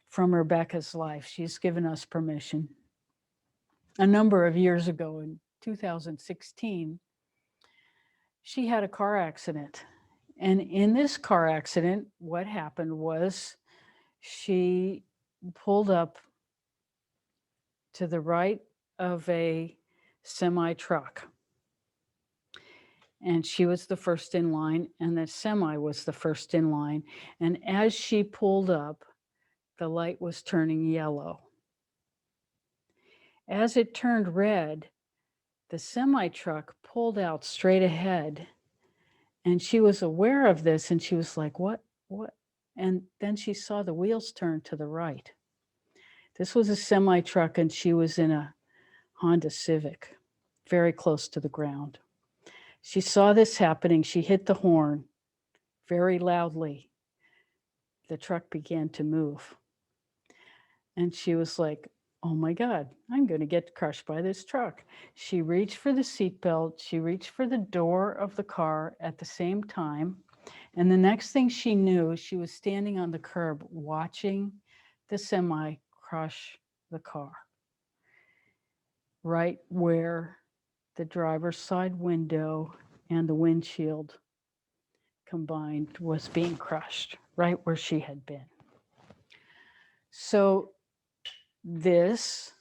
from Rebecca's life. She's given us permission. A number of years ago in 2016, she had a car accident. And in this car accident, what happened was she pulled up to the right of a semi truck. And she was the first in line, and the semi was the first in line. And as she pulled up, the light was turning yellow. As it turned red, the semi truck pulled out straight ahead. And she was aware of this, and she was like, what? And then she saw the wheels turn to the right. This was a semi truck, and she was in a Honda Civic, very close to the ground. She saw this happening. She hit the horn very loudly. The truck began to move. And she was like, oh my God, I'm going to get crushed by this truck. She reached for the seatbelt. She reached for the door of the car at the same time. And the next thing she knew, she was standing on the curb watching the semi crush the car, right where the driver's side window and the windshield combined was being crushed, right where she had been. So this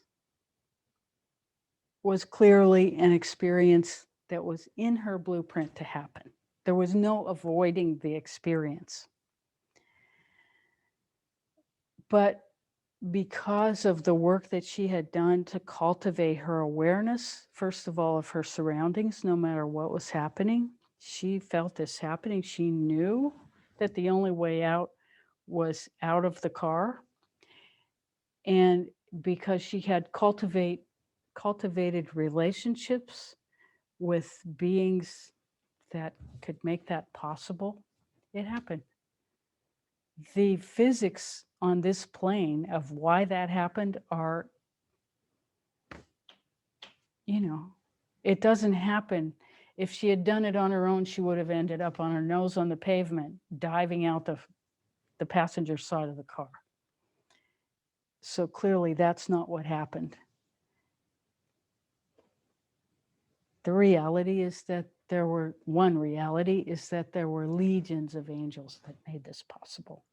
was clearly an experience that was in her blueprint to happen. There was no avoiding the experience. But because of the work that she had done to cultivate her awareness, first of all, of her surroundings, no matter what was happening, she felt this happening. She knew that the only way out was out of the car. And because she had cultivated relationships with beings that could make that possible, it happened. The physics on this plane of why that happened are, it doesn't happen. If she had done it on her own, she would have ended up on her nose on the pavement, diving out the passenger side of the car. So clearly that's not what happened. The reality is that one reality is that there were legions of angels that made this possible.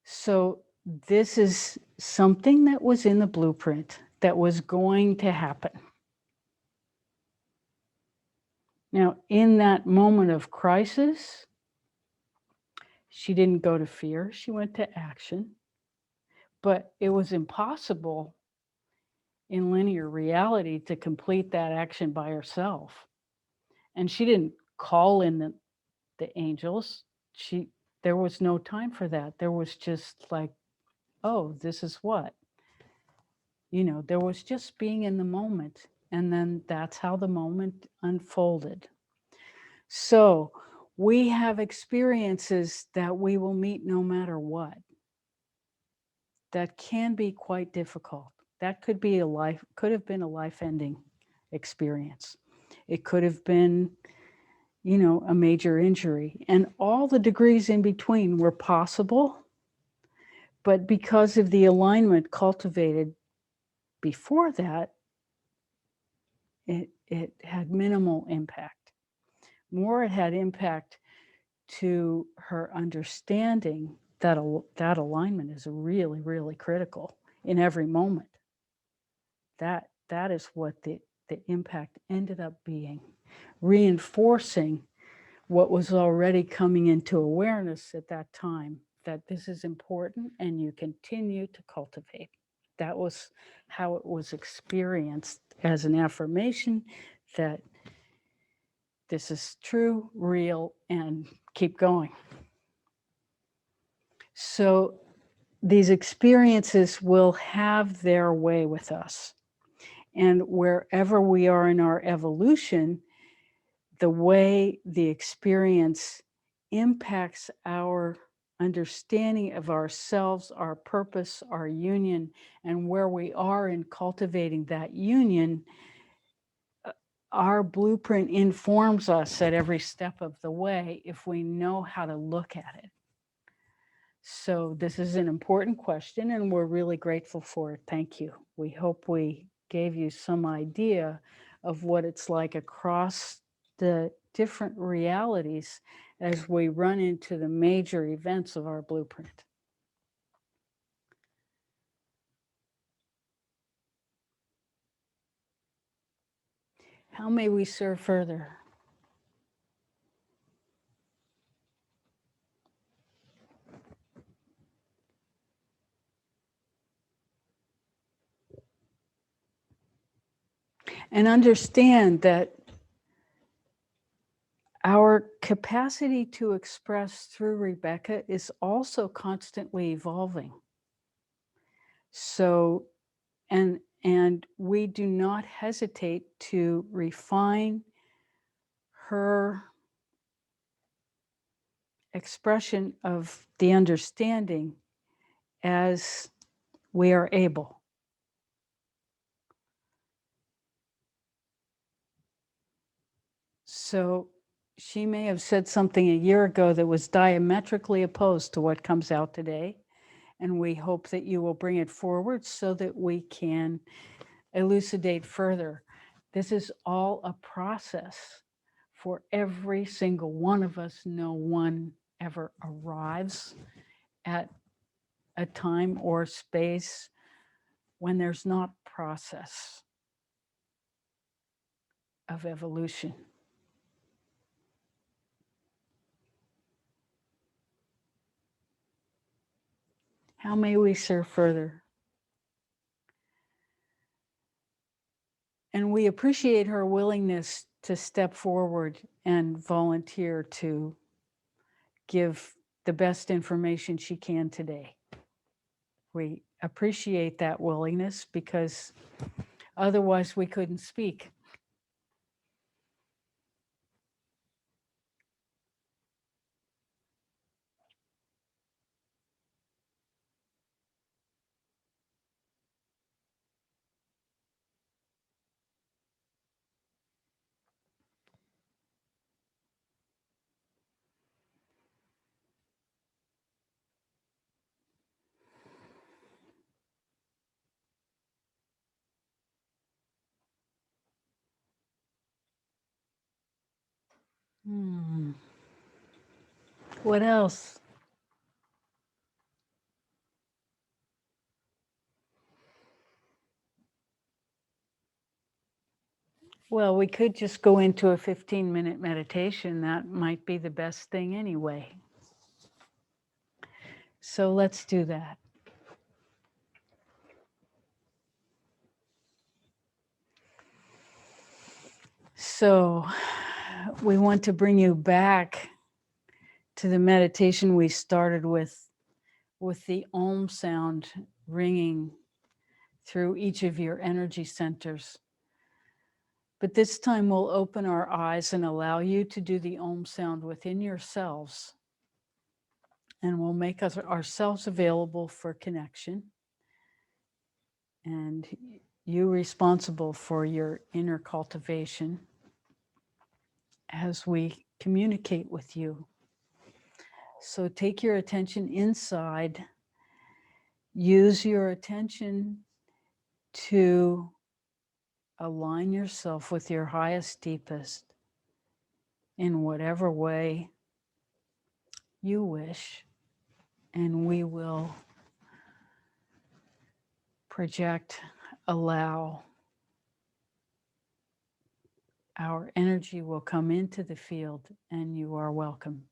So this is something that was in the blueprint that was going to happen. Now, in that moment of crisis, she didn't go to fear, she went to action. But it was impossible in linear reality to complete that action by herself. And she didn't call in the angels. There was no time for that. There was just like, oh, this is what. There was just being in the moment. And then that's how the moment unfolded. So we have experiences that we will meet no matter what. That can be quite difficult. That could have been a life-ending experience. It could have been, a major injury. And all the degrees in between were possible. But because of the alignment cultivated before that, it had minimal impact. More, it had impact to her understanding that that alignment is really, really critical in every moment. That is what the impact ended up being, reinforcing what was already coming into awareness at that time, that this is important and you continue to cultivate. That was how it was experienced as an affirmation that this is true, real, and keep going. So these experiences will have their way with us. And wherever we are in our evolution, the way the experience impacts our understanding of ourselves, our purpose, our union, and where we are in cultivating that union, our blueprint informs us at every step of the way if we know how to look at it. So this is an important question, and we're really grateful for it. Thank you. We hope we gave you some idea of what it's like across the different realities as we run into the major events of our blueprint. How may we serve further? And understand that our capacity to express through Rebecca is also constantly evolving. So, and we do not hesitate to refine her expression of the understanding as We are able. So she may have said something a year ago that was diametrically opposed to what comes out today. And we hope that you will bring it forward so that we can elucidate further. This is all a process for every single one of us. No one ever arrives at a time or space when there's not process of evolution. How may we serve further? And we appreciate her willingness to step forward and volunteer to give the best information she can today. We appreciate that willingness because otherwise we couldn't speak. What else? Well, we could just go into a 15-minute meditation. That might be the best thing anyway. So let's do that. So we want to bring you back to the meditation we started with the Om sound ringing through each of your energy centers. But this time we'll open our eyes and allow you to do the Om sound within yourselves. And we'll make ourselves available for connection. And you responsible for your inner cultivation as we communicate with you. So take your attention inside. Use your attention to align yourself with your highest, deepest in whatever way you wish. And we will project, allow. Our energy will come into the field and you are welcome.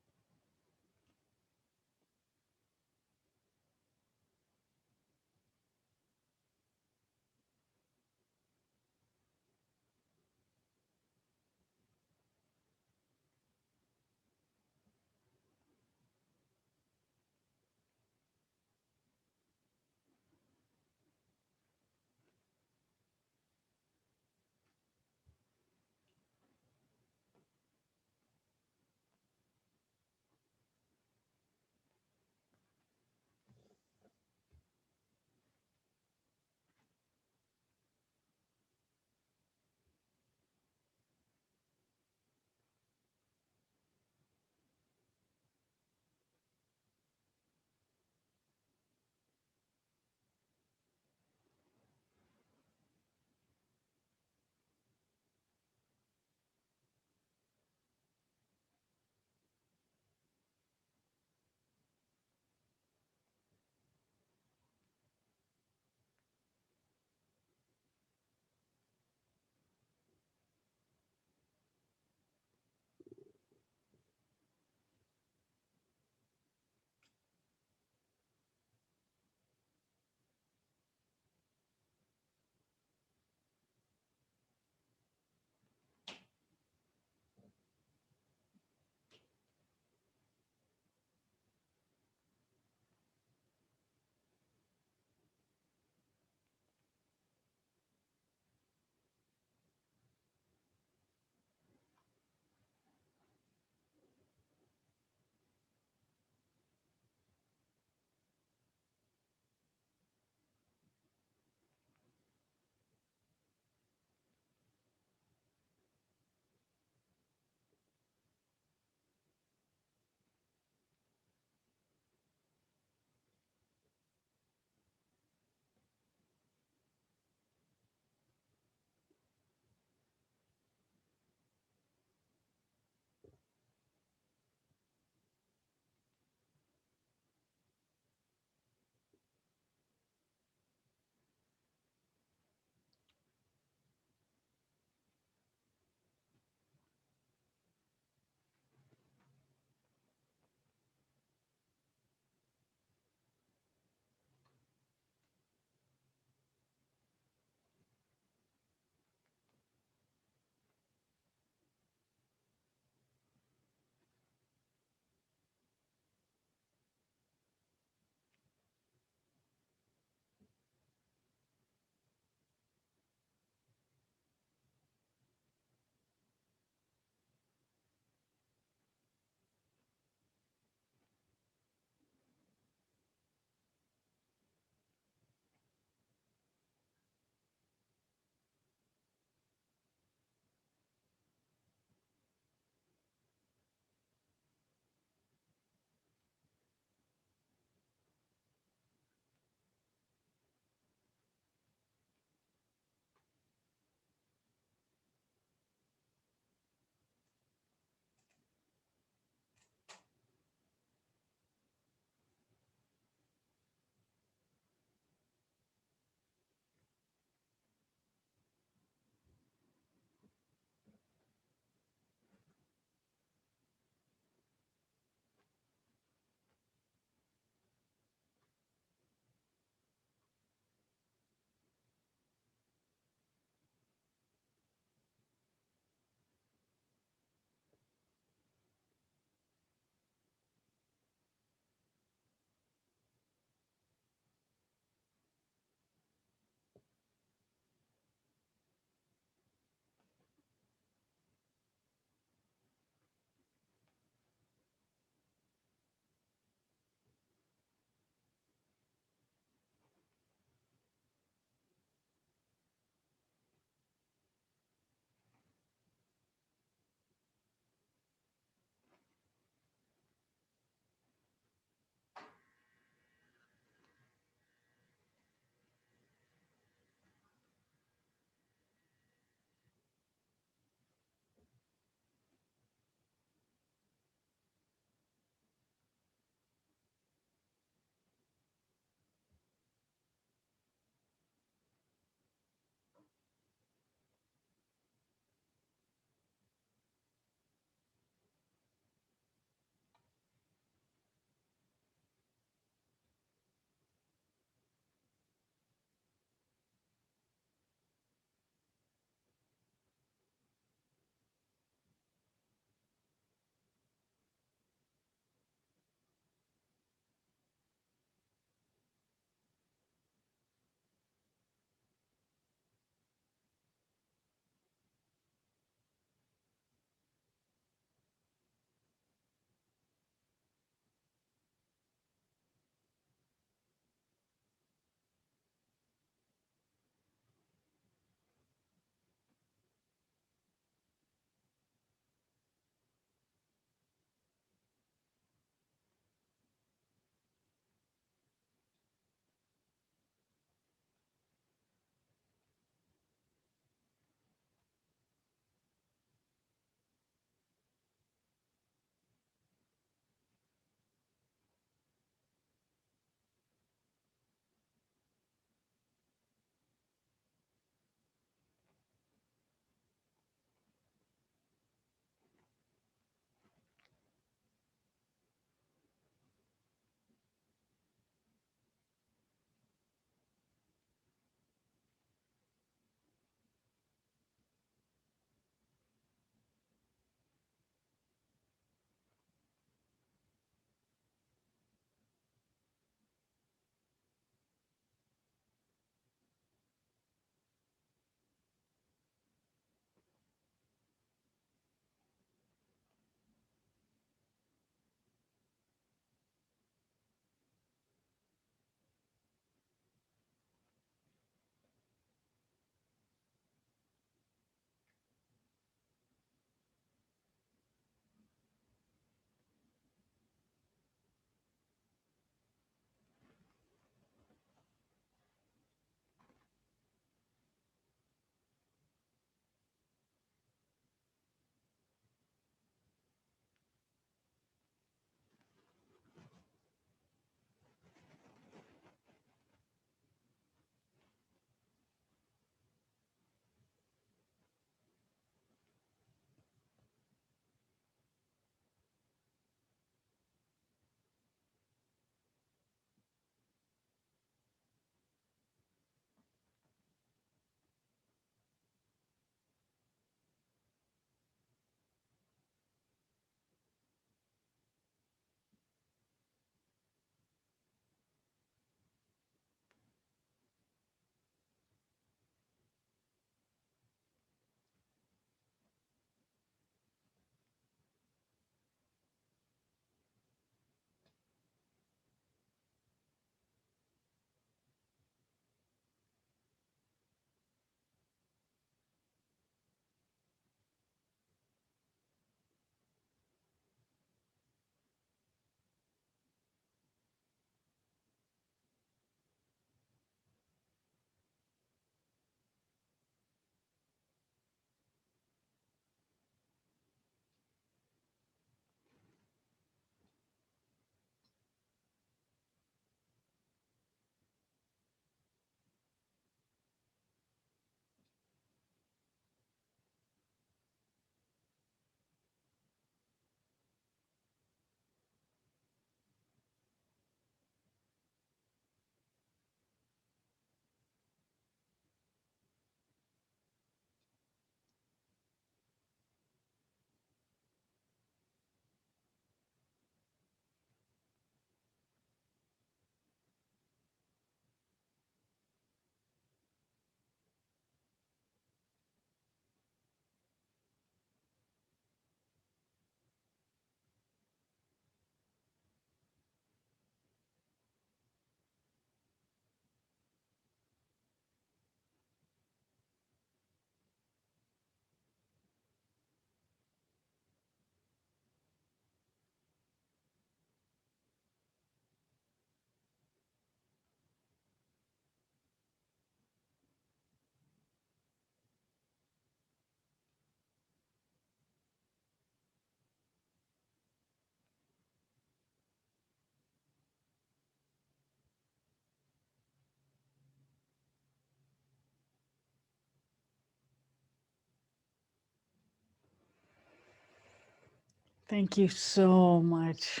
Thank you so much.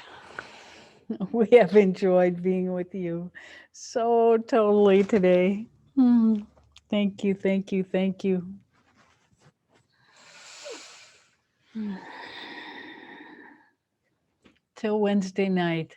We have enjoyed being with you so totally today. Thank you, thank you, thank you. Till Wednesday night.